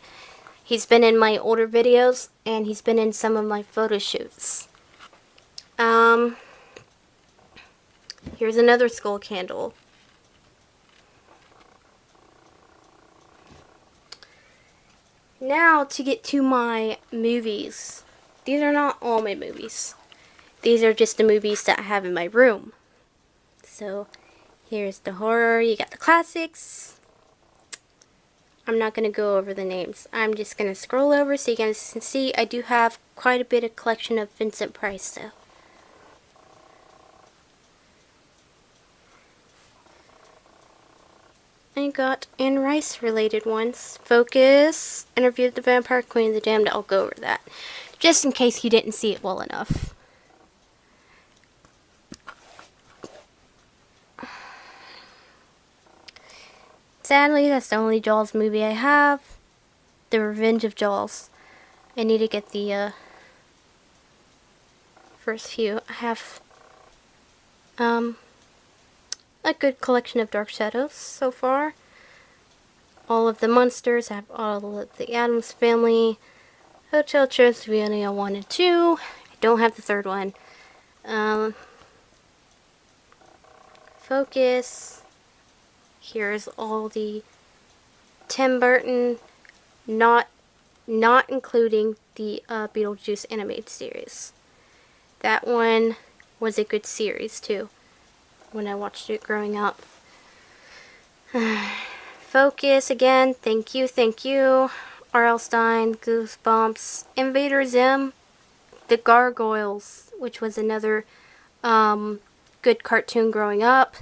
He's been in my older videos, and he's been in some of my photo shoots. Here's another skull candle. Now to get to my movies. These are not all my movies. These are just the movies that I have in my room. So, here's the horror. You got the classics. I'm not going to go over the names. I'm just going to scroll over so you guys can see I do have quite a bit of collection of Vincent Price though. I got Anne Rice related ones. Focus, Interview with the Vampire, Queen of the Damned. I'll go over that. Just in case you didn't see it well enough. Sadly, that's the only Jaws movie I have. The Revenge of Jaws. I need to get the first few. I have a good collection of Dark Shadows so far. All of the monsters. I have all of the Addams Family. Hotel Transylvania 1 and 2. I don't have the third one. Focus. Here's all the Tim Burton, not including the Beetlejuice animated series. That one was a good series too, when I watched it growing up. Focus again, thank you. R.L. Stine, Goosebumps, Invader Zim, The Gargoyles, which was another good cartoon growing up.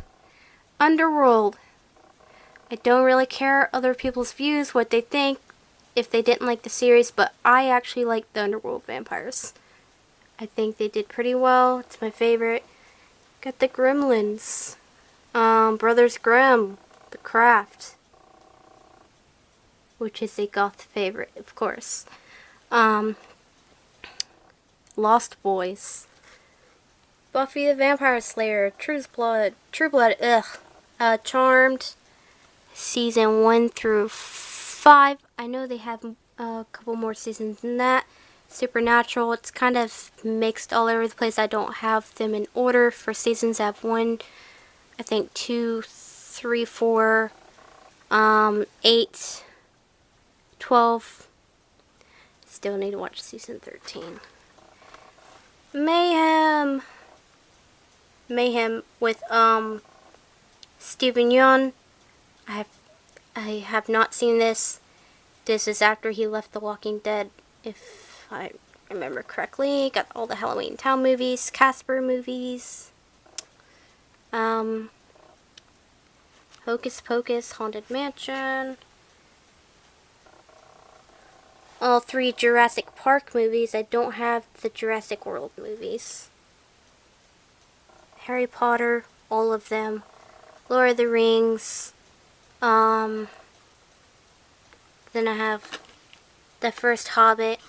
Underworld. I don't really care other people's views, what they think, if they didn't like the series, but I actually like the Underworld vampires. I think they did pretty well. It's my favorite. Got the Gremlins. Brothers Grimm. The Craft. Which is a goth favorite, of course. Lost Boys. Buffy the Vampire Slayer. True Blood. Charmed. Season 1 through 5. I know they have a couple more seasons than that. Supernatural, it's kind of mixed all over the place. I don't have them in order for seasons. I have 1, I think 2, 3, 4, 8, 12. Still need to watch season 13. Mayhem with Stephen Yeun. I have not seen this. This is after he left The Walking Dead, if I remember correctly. Got all the Halloween Town movies, Casper movies, Hocus Pocus, Haunted Mansion, all 3 Jurassic Park movies. I don't have the Jurassic World movies. Harry Potter, all of them. Lord of the Rings, Then I have the first Hobbit,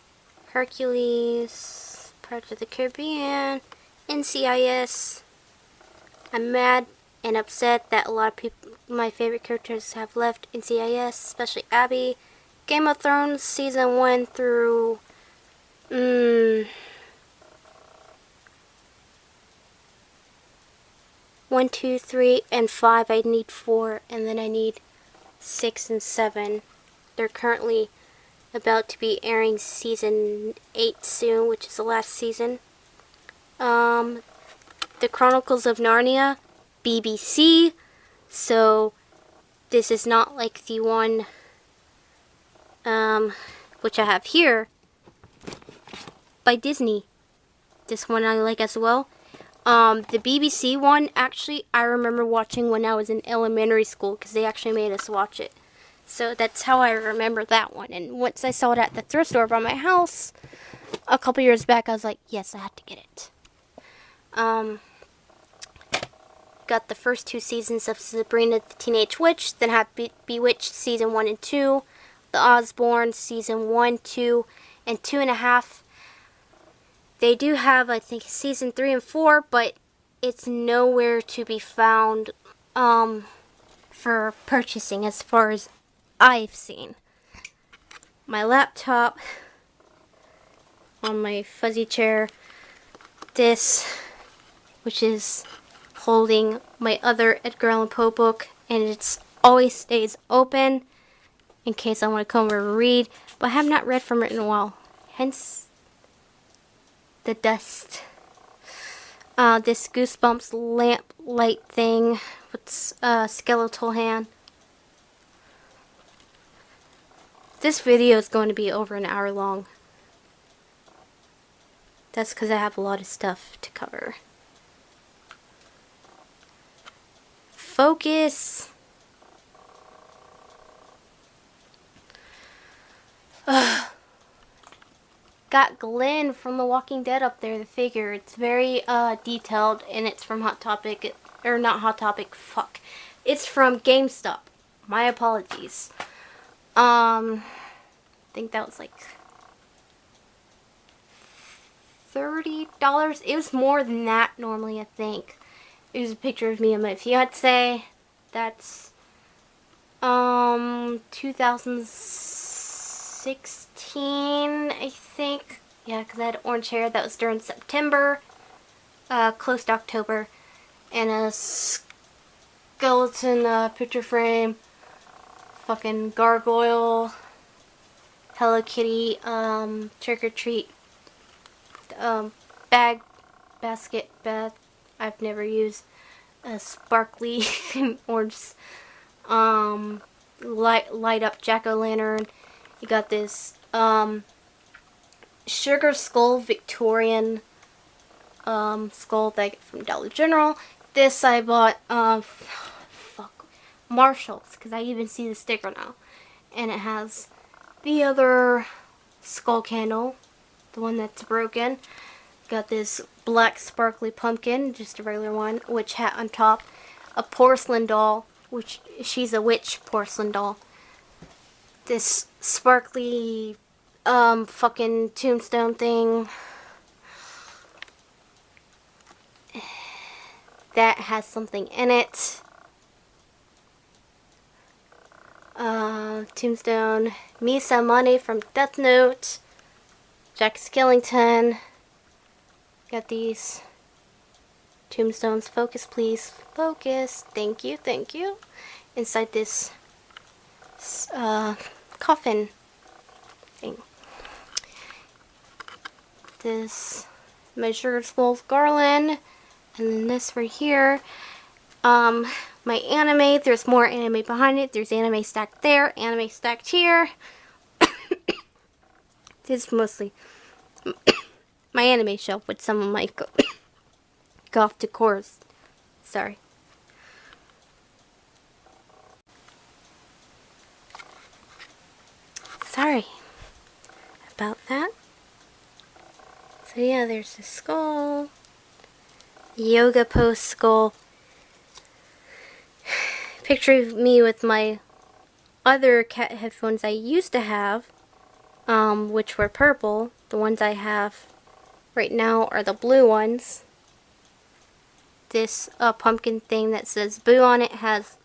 Hercules, Pirates of the Caribbean, NCIS. I'm mad and upset that a lot of people, my favorite characters, have left NCIS, especially Abby. Game of Thrones season 1 through 1, 2, 3, and 5. I need 4, and then I need 6 and 7. They're currently about to be airing season 8 soon, which is the last season. The Chronicles of Narnia, BBC. So this is not like the one which I have here by Disney. This one I like as well. The BBC one, actually, I remember watching when I was in elementary school because they actually made us watch it. So that's how I remember that one. And once I saw it at the thrift store by my house a couple years back, I was like, yes, I have to get it. Got the first 2 seasons of Sabrina the Teenage Witch. Then have Bewitched season 1 and 2. The Osbourne season 1, 2, and 2.5. They do have, I think, season 3 and 4, but it's nowhere to be found for purchasing as far as I've seen. My laptop on my fuzzy chair. This, which is holding my other Edgar Allan Poe book, and it always stays open in case I want to come over and read, but I have not read from it in a while, hence the dust. This Goosebumps lamp light thing with a skeletal hand. This video is going to be over an hour long. That's because I have a lot of stuff to cover. Focus. Got Glenn from The Walking Dead up there, the figure. It's very detailed, and it's from Hot Topic, or not Hot Topic, fuck. It's from GameStop. My apologies. I think that was like $30. It was more than that normally, I think. It was a picture of me and my fiance. That's 2016, I think. Yeah, because I had orange hair. That was during September, close to October. And a skeleton picture frame, fucking gargoyle, Hello Kitty, trick or treat, basket, I've never used, a sparkly orange, light up jack-o'-lantern. You got this, sugar skull Victorian, skull that I get from Dollar General. This I bought, Marshalls, because I even see the sticker now. And it has the other skull candle, the one that's broken. Got this black sparkly pumpkin, just a regular one, witch hat on top. A porcelain doll, which she's a witch porcelain doll. This sparkly fucking tombstone thing that has something in it. Tombstone, Misa Money from Death Note, Jack Skellington. Got these tombstones. Focus, please. Focus. Thank you, thank you. Inside this coffin thing. This my Sugar Skulls garland, and then this right here. My anime, there's more anime behind it. There's anime stacked there, anime stacked here. This is mostly my anime shelf with some of my goth decors. Sorry. Sorry about that. So yeah, there's the skull. Yoga pose skull. Picture of me with my other cat headphones I used to have, which were purple. The ones I have right now are the blue ones. This pumpkin thing that says Boo on it has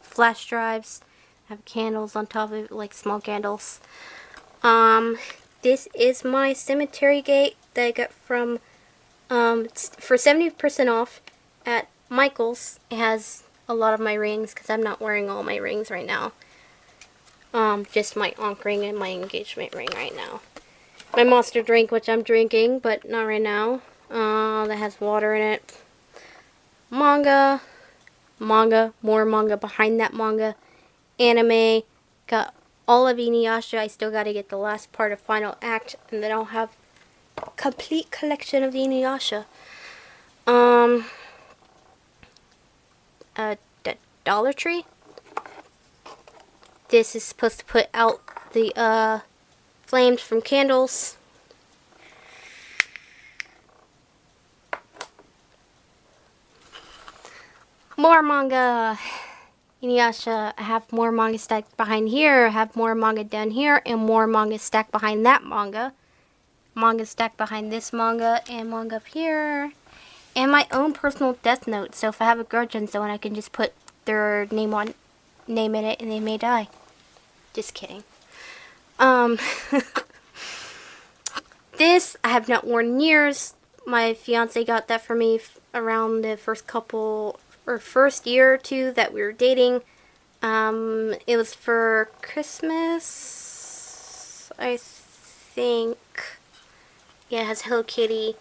flash drives, have candles on top of it, like small candles. This is my cemetery gate that I got from for 70% off at Michael's. It has a lot of my rings because I'm not wearing all my rings right now. Just my Ankh ring and my engagement ring right now. My monster drink, which I'm drinking, but not right now. That has water in it. Manga, more manga behind that manga. Anime, got all of Inuyasha. I still gotta get the last part of Final Act, and then I'll have a complete collection of the Inuyasha. The Dollar Tree. This is supposed to put out the flames from candles. More manga. Inuyasha. I have more manga stacked behind here. I have more manga down here, and more manga stacked behind that manga. Manga stacked behind this manga, and manga up here. And my own personal Death Note. So if I have a grudge on someone, I can just put their name in it, and they may die. Just kidding. This I have not worn in years. My fiance got that for me around the first year or two that we were dating. It was for Christmas, I think. Yeah, it has Hello Kitty.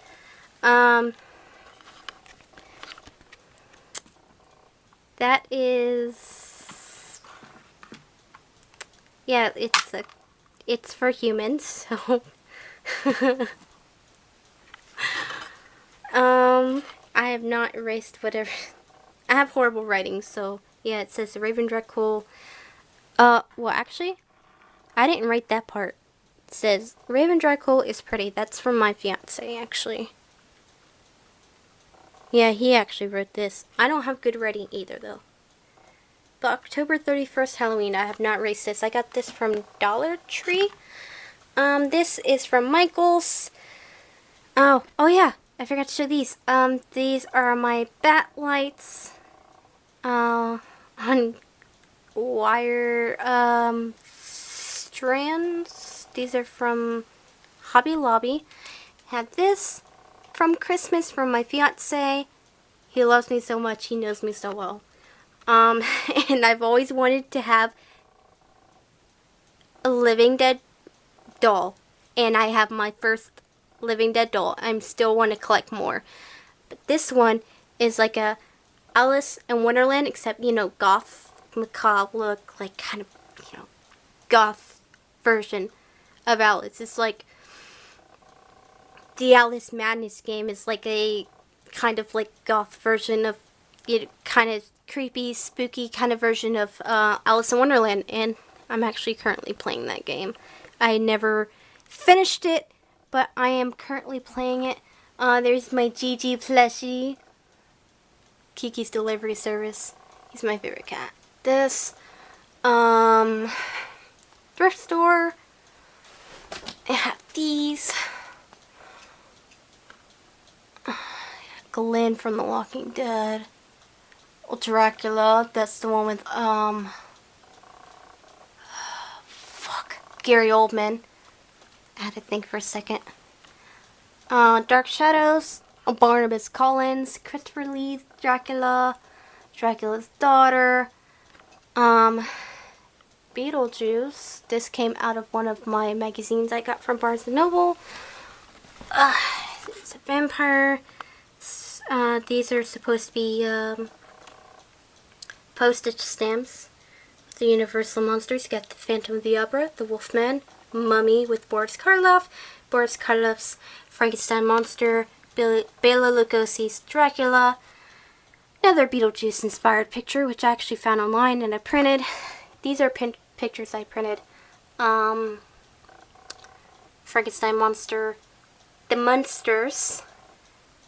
That is, yeah, it's for humans, so I have not erased whatever. I have horrible writing, so yeah, it says Raven Dracul. Well, actually, I didn't write that part. It says Raven Dracul is pretty. That's from my fiance, actually. Yeah, he actually wrote this. I don't have good writing either, though. But October 31st, Halloween, I have not erased this. I got this from Dollar Tree. This is from Michael's. Oh yeah, I forgot to show these. These are my bat lights. On wire, strands. These are from Hobby Lobby. Had this from Christmas from my fiance. He loves me so much. He knows me so well. And I've always wanted to have a Living Dead doll. And I have my first Living Dead doll. I still want to collect more. But this one is like a Alice in Wonderland, except, you know, goth, macabre look, like kind of, you know, goth version of Alice. It's like the Alice Madness game is like a kind of like goth version of, you know, kind of creepy, spooky kind of version of Alice in Wonderland, and I'm actually currently playing that game. I never finished it, but I am currently playing it. There's my Gigi plushie, Kiki's Delivery Service. He's my favorite cat. This thrift store. I have these. Glenn from The Walking Dead. Dracula, that's the one with, Gary Oldman. I had to think for a second. Dark Shadows, Barnabas Collins, Christopher Lee's Dracula, Dracula's daughter, Beetlejuice. This came out of one of my magazines I got from Barnes & Noble. It's a vampire. These are supposed to be, postage stamps. The Universal Monsters. You got the Phantom of the Opera, the Wolfman, Mummy with Boris Karloff, Boris Karloff's Frankenstein Monster, Bela Lugosi's Dracula, another Beetlejuice inspired picture, which I actually found online and I printed. These are pictures I printed. Frankenstein Monster, the Munsters,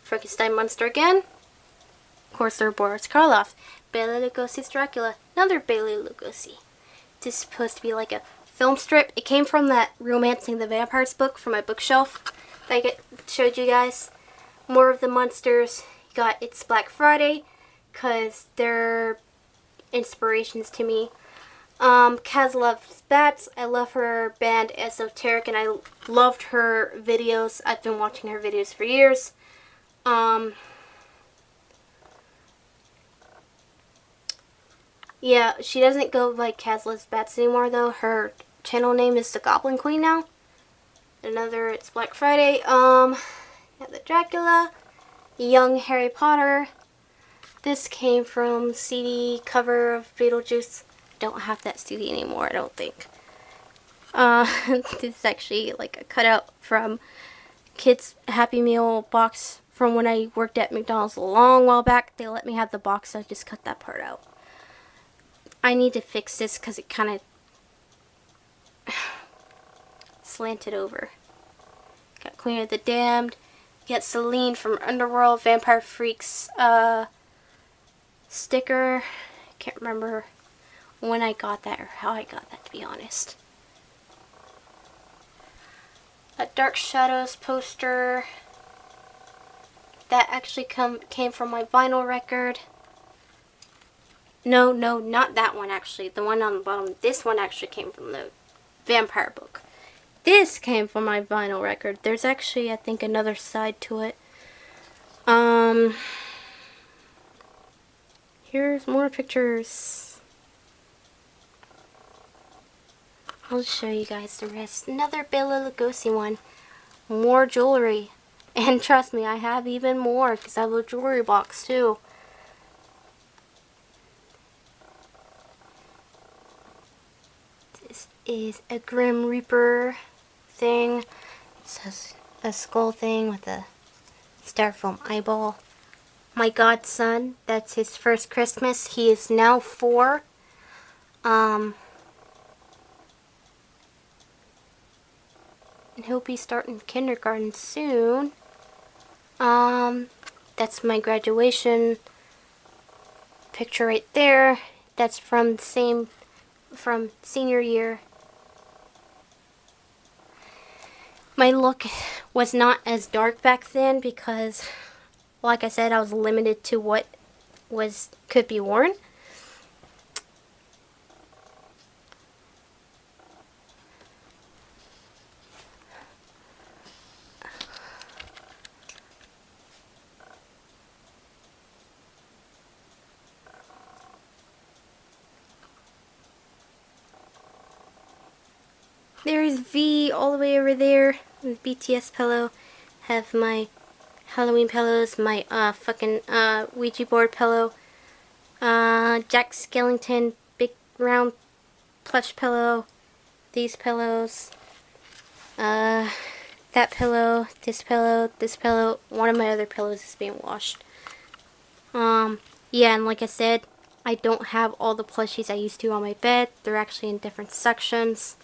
Frankenstein Monster again, of course they're Boris Karloff. Bela Lugosi's Dracula, another Bela Lugosi. This is supposed to be like a film strip. It came from that Romancing the Vampires book from my bookshelf that I showed you guys. More of the monsters. You got It's Black Friday, because they're inspirations to me. Kaz loves bats. I love her band Esoteric, and I loved her videos. I've been watching her videos for years. Yeah, she doesn't go by Kaz loves bats anymore though. Her channel name is the Goblin Queen now. Another It's Black Friday. Got the Dracula, Young Harry Potter. This came from CD cover of Beetlejuice. Don't have that CD anymore, I don't think. This is actually like a cutout from Kids Happy Meal box from when I worked at McDonald's a long while back. They let me have the box, so I just cut that part out. I need to fix this because it kind of slanted over. Got Queen of the Damned. Got Celine from Underworld, Vampire Freaks sticker. Can't remember when I got that or how I got that, to be honest. A Dark Shadows poster. That actually came from my vinyl record. No, not that one actually. The one on the bottom. This one actually came from the vampire book. This came from my vinyl record. There's actually, I think, another side to it. Here's more pictures. I'll show you guys the rest. Another Bela Lugosi one. More jewelry. And trust me, I have even more because I have a jewelry box too. This is a Grim Reaper thing. It says a skull thing with a styrofoam eyeball. My godson, that's his first Christmas. He is now 4. And he'll be starting kindergarten soon. That's my graduation picture right there. That's from senior year. My look was not as dark back then because, like I said, I was limited to what could be worn. There's V all the way over there with BTS pillow. Have my Halloween pillows, my fucking Ouija board pillow, Jack Skellington big round plush pillow, these pillows, that pillow, this pillow, this pillow. One of my other pillows is being washed. Yeah, and like I said, I don't have all the plushies I used to on my bed. They're actually in different sections.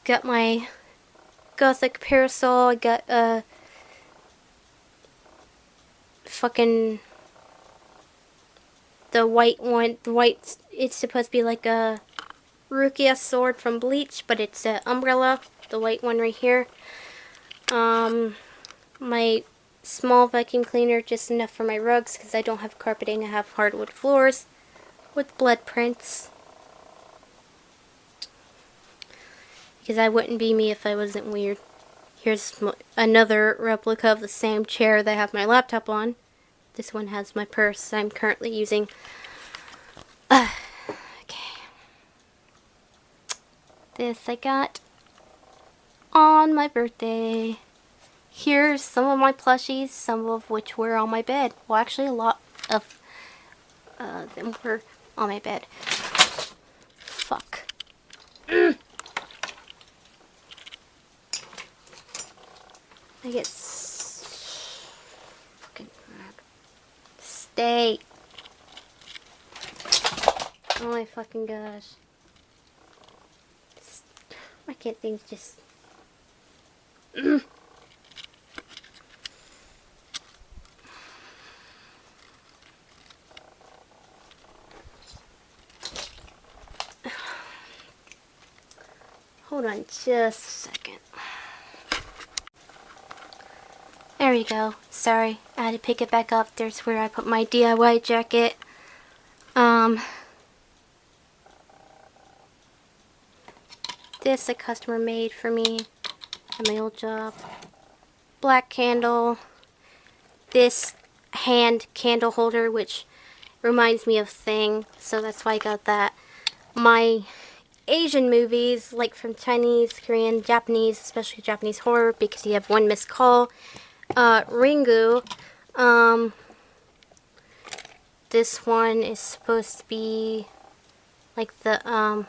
Got my Gothic parasol. I got a fucking the white one. The white, it's supposed to be like a Rukia sword from Bleach, but it's an umbrella. The white one right here. My small vacuum cleaner, just enough for my rugs because I don't have carpeting. I have hardwood floors with blood prints. Because I wouldn't be me if I wasn't weird. Here's another replica of the same chair that I have my laptop on. This one has my purse I'm currently using. Okay. This I got on my birthday. Here's some of my plushies, some of which were on my bed. Well, actually a lot of them were on my bed. Fuck. I get fucking stay. Oh my fucking gosh. Why can't things just Hold on just a second. There we go. Sorry, I had to pick it back up. There's where I put my DIY jacket. This a customer made for me at my old job. Black candle. This hand candle holder, which reminds me of Thing, so that's why I got that. My Asian movies, like from Chinese, Korean, Japanese, especially Japanese horror, because you have one missed call. Ringu. This one is supposed to be like the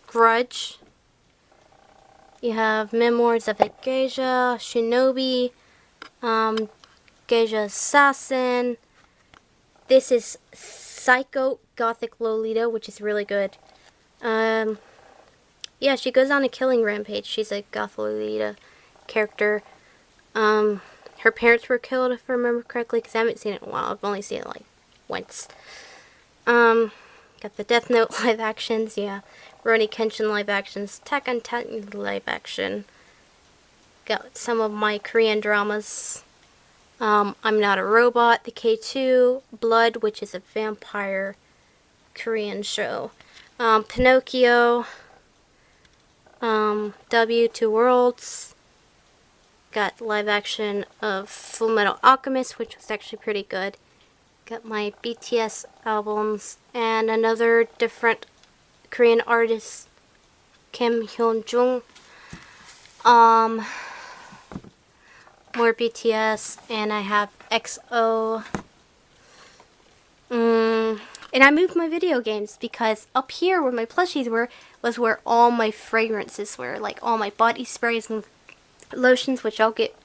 Grudge. You have Memoirs of a Geisha, Shinobi, Geisha Assassin. This is Psycho Gothic Lolita, which is really good. Yeah, she goes on a killing rampage. She's a Goth Lolita character. Her parents were killed, if I remember correctly, because I haven't seen it in a while. I've only seen it like once. Got the Death Note live actions, yeah. Rurouni Kenshin live actions, Attack on Titan live action. Got some of my Korean dramas. I'm Not a Robot, the K2, Blood, which is a vampire Korean show. Pinocchio, W, Two Worlds. Got live action of Full Metal Alchemist, which was actually pretty good. Got my BTS albums and another different Korean artist, Kim Hyun-jung. More BTS, and I have XO. And I moved my video games because up here where my plushies were was where all my fragrances were, like all my body sprays and lotions, which I'll get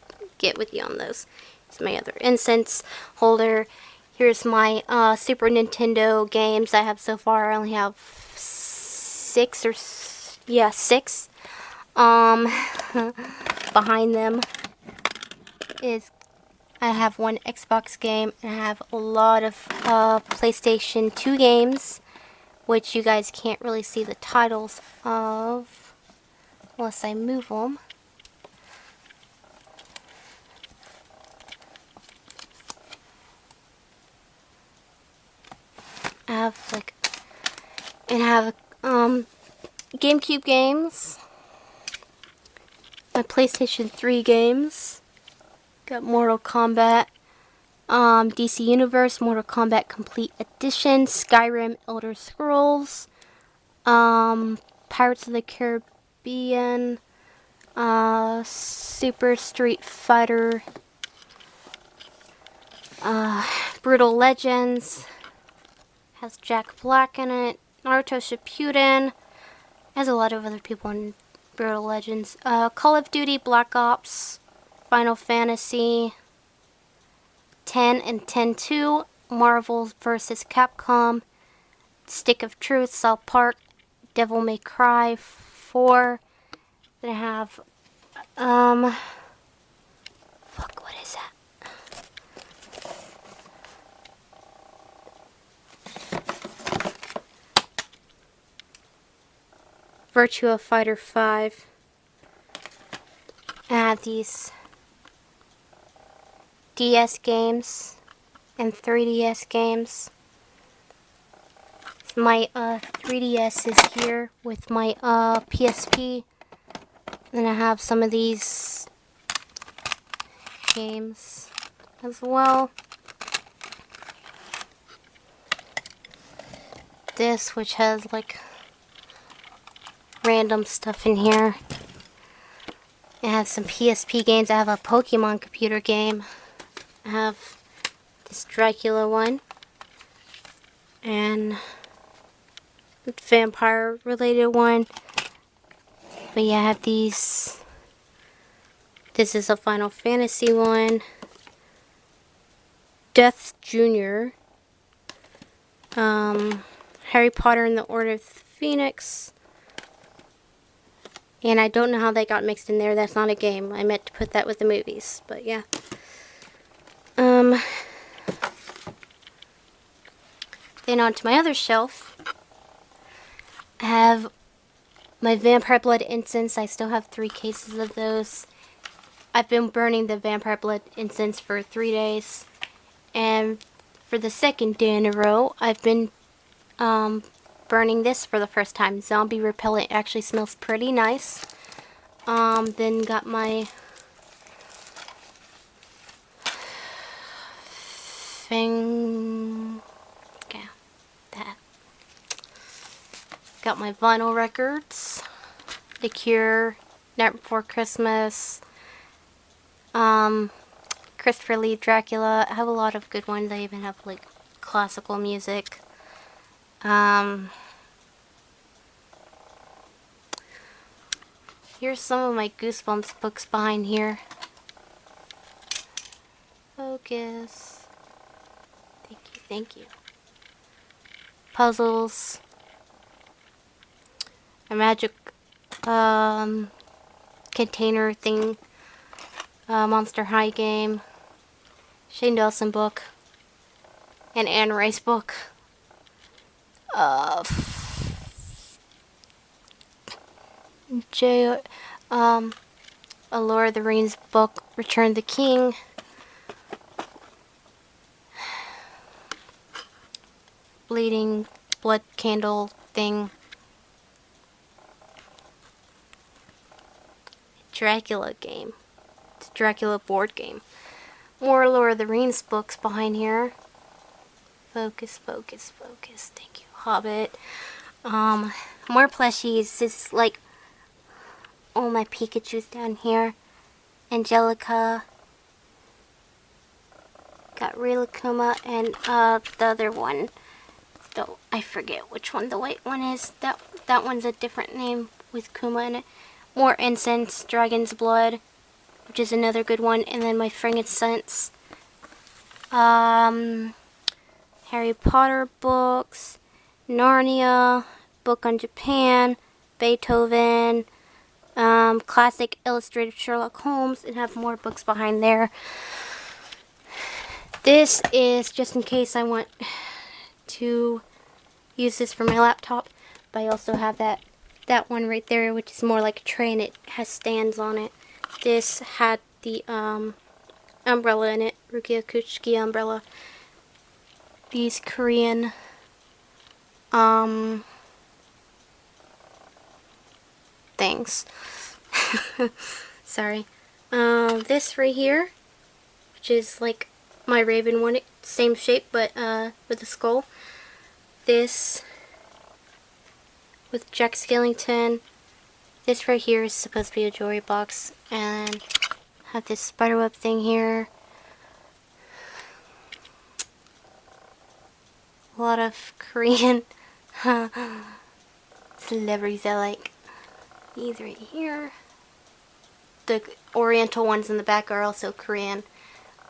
with you on those. It's my other incense holder. Here's my Super Nintendo games I have so far. I only have six. Behind them is I have one Xbox game, and I have a lot of PlayStation 2 games, which you guys can't really see the titles of unless I move them. I have GameCube games, my PlayStation 3 games. Got Mortal Kombat, DC Universe, Mortal Kombat Complete Edition, Skyrim, Elder Scrolls, Pirates of the Caribbean, Super Street Fighter, Brutal Legends, has Jack Black in it, Naruto Shippuden, has a lot of other people in Brutal Legends, Call of Duty Black Ops, Final Fantasy 10 and 10-2, Marvel vs. Capcom, Stick of Truth, South Park, Devil May Cry 4. Then I have, what is that? Virtua Fighter 5. I have these DS games and 3DS games. My 3DS is here with my PSP. Then I have some of these games as well. This, which has like random stuff in here. I have some PSP games. I have a Pokemon computer game. I have this Dracula one. And a vampire related one. But yeah, I have these. This is a Final Fantasy one. Death Jr. Harry Potter and the Order of the Phoenix. And I don't know how they got mixed in there. That's not a game. I meant to put that with the movies, but yeah. Then on to my other shelf, I have my Vampire Blood incense. I still have 3 cases of those. I've been burning the Vampire Blood incense for 3 days. And for the 2nd day in a row, I've been burning this for the first time. Zombie repellent. Actually smells pretty nice. Then got my that. Got my vinyl records. The Cure, Night Before Christmas, Christopher Lee, Dracula. I have a lot of good ones. I even have like classical music. Here's some of my Goosebumps books behind here. Focus. Thank you, thank you. Puzzles. A magic container thing. Monster High game. Shane Dawson book. An Anne Rice book. A Lord of the Rings book, Return the King. Bleeding blood candle thing. Dracula game. It's a Dracula board game. More Lord of the Rings books behind here. Focus, focus, focus. Thank you. Hobbit. More plushies. This is like all my Pikachus down here. Angelica. Got Rilakkuma and the other one. Though I forget which one the white one is. That one's a different name with Kuma in it. More incense, Dragon's Blood, which is another good one, and then my frankincense. Harry Potter books, Narnia, book on Japan, Beethoven, classic illustrated Sherlock Holmes, and have more books behind there. This is just in case I want to use this for my laptop, but I also have that one right there, which is more like a tray, and it has stands on it. This had the umbrella in it, Rukia Kuchiki umbrella. These Korean things. Sorry. This right here, which is like my Raven one, same shape but with a skull. This with Jack Skellington. This right here is supposed to be a jewelry box, and have this spiderweb thing here. A lot of Korean celebrities I like. These right here. The oriental ones in the back are also Korean.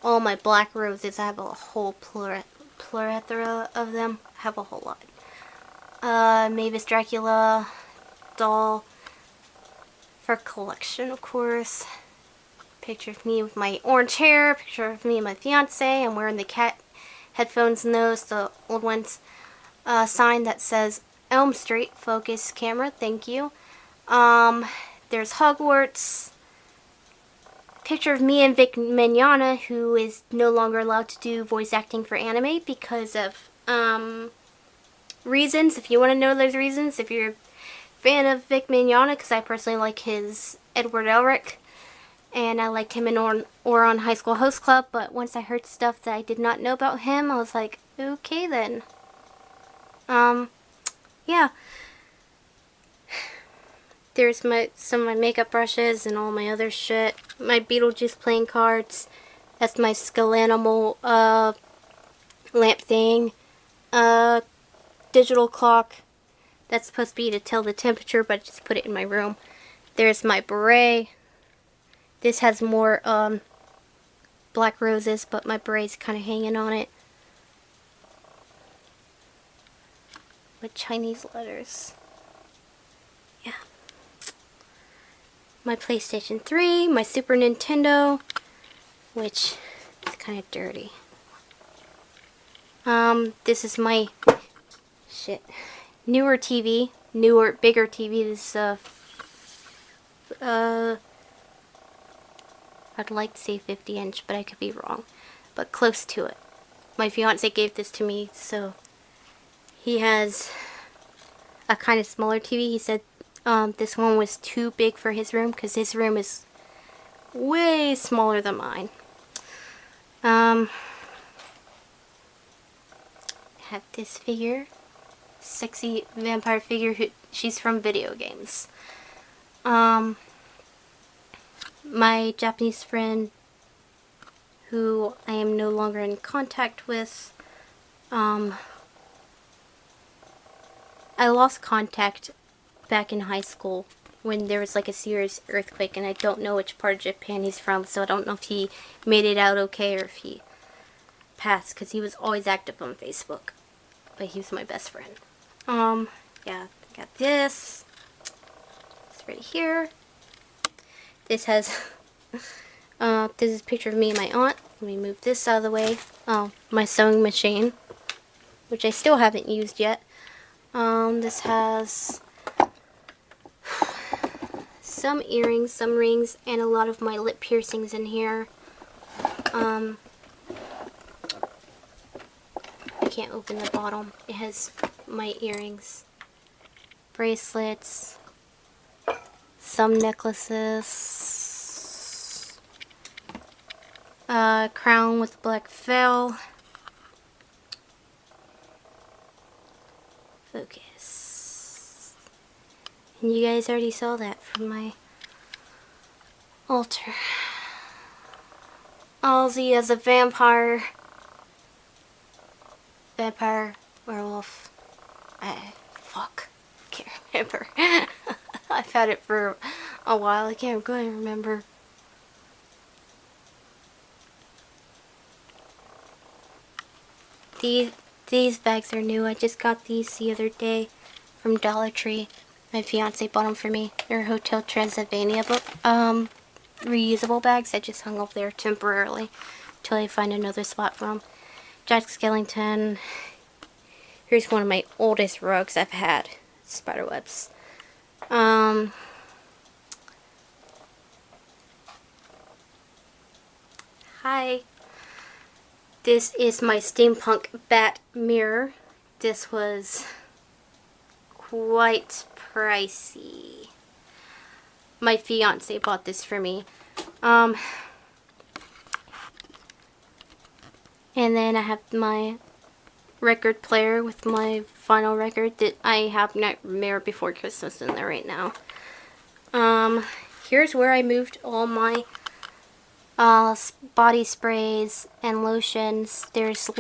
All my black roses, I have a whole plethora of them. I have a whole lot. Mavis Dracula doll for collection, of course. Picture of me with my orange hair. Picture of me and my fiance. I'm wearing the cat headphones in those, the old ones. Sign that says Elm Street. Focus camera. Thank you. There's Hogwarts. Picture of me and Vic Mignogna, who is no longer allowed to do voice acting for anime because of reasons. If you want to know those reasons, if you're a fan of Vic Mignogna, because I personally like his Edward Elric, and I liked him in Ouran High School Host Club, but once I heard stuff that I did not know about him, I was like, okay then. Yeah. There's some of my makeup brushes and all my other shit. My Beetlejuice playing cards. That's my Skull Animal lamp thing. Digital clock. That's supposed to be to tell the temperature, but I just put it in my room. There's my beret. This has more black roses, but my beret's kind of hanging on it. With Chinese letters. Yeah. my PlayStation 3, my Super Nintendo, which is kind of dirty. This is my newer TV, bigger TV. This I'd like to say 50-inch, but I could be wrong, but close to it. My fiance gave this to me, so he has a kind of smaller TV. He said this one was too big for his room because his room is way smaller than mine. Have this figure, sexy vampire figure. She's from video games. My Japanese friend, who I am no longer in contact with, I lost contact back in high school when there was like a serious earthquake, and I don't know which part of Japan he's from, so I don't know if he made it out okay or if he passed, because he was always active on Facebook. But he was my best friend. Yeah, I got this. It's right here. This has, this is a picture of me and my aunt. Let me move this out of the way. My sewing machine, which I still haven't used yet. This has some earrings, some rings, and a lot of my lip piercings in here. I can't open the bottom. It has my earrings, bracelets, some necklaces, crown with black veil. Focus. And you guys already saw that from my altar. Ozzy as a vampire, werewolf. Fuck. Can't remember. I've had it for a while. I can't quite remember. These bags are new. I just got these the other day from Dollar Tree. My fiance bought them for me. They're Hotel Transylvania reusable bags. I just hung up there temporarily until I find another spot for them. Jack Skellington. Here's one of my oldest rugs I've had. Spiderwebs. Hi. This is my steampunk bat mirror. This was quite pricey. My fiance bought this for me. And then I have my record player with my vinyl record that I have Nightmare Before Christmas in there right now. Here's where I moved all my body sprays and lotions. There's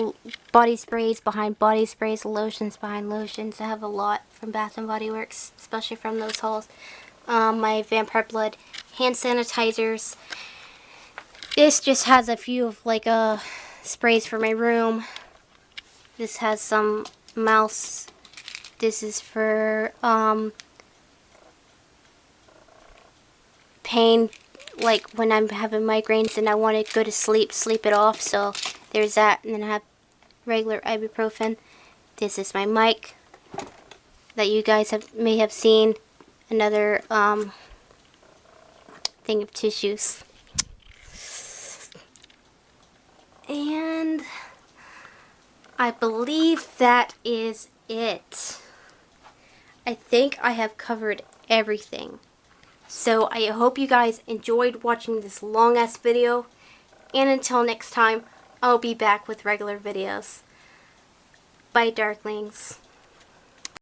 body sprays behind body sprays, lotions behind lotions. I have a lot from Bath and Body Works, especially from those hauls. My Vampire Blood hand sanitizers. This just has a few of like sprays for my room. This has some mouse. This is for pain, like when I'm having migraines and I want to go to sleep it off. So there's that. And then I have regular ibuprofen. This is my mic that you guys may have seen. Another thing of tissues. And I believe that is it. I think I have covered everything. So I hope you guys enjoyed watching this long ass video. And until next time, I'll be back with regular videos. Bye, Darklings.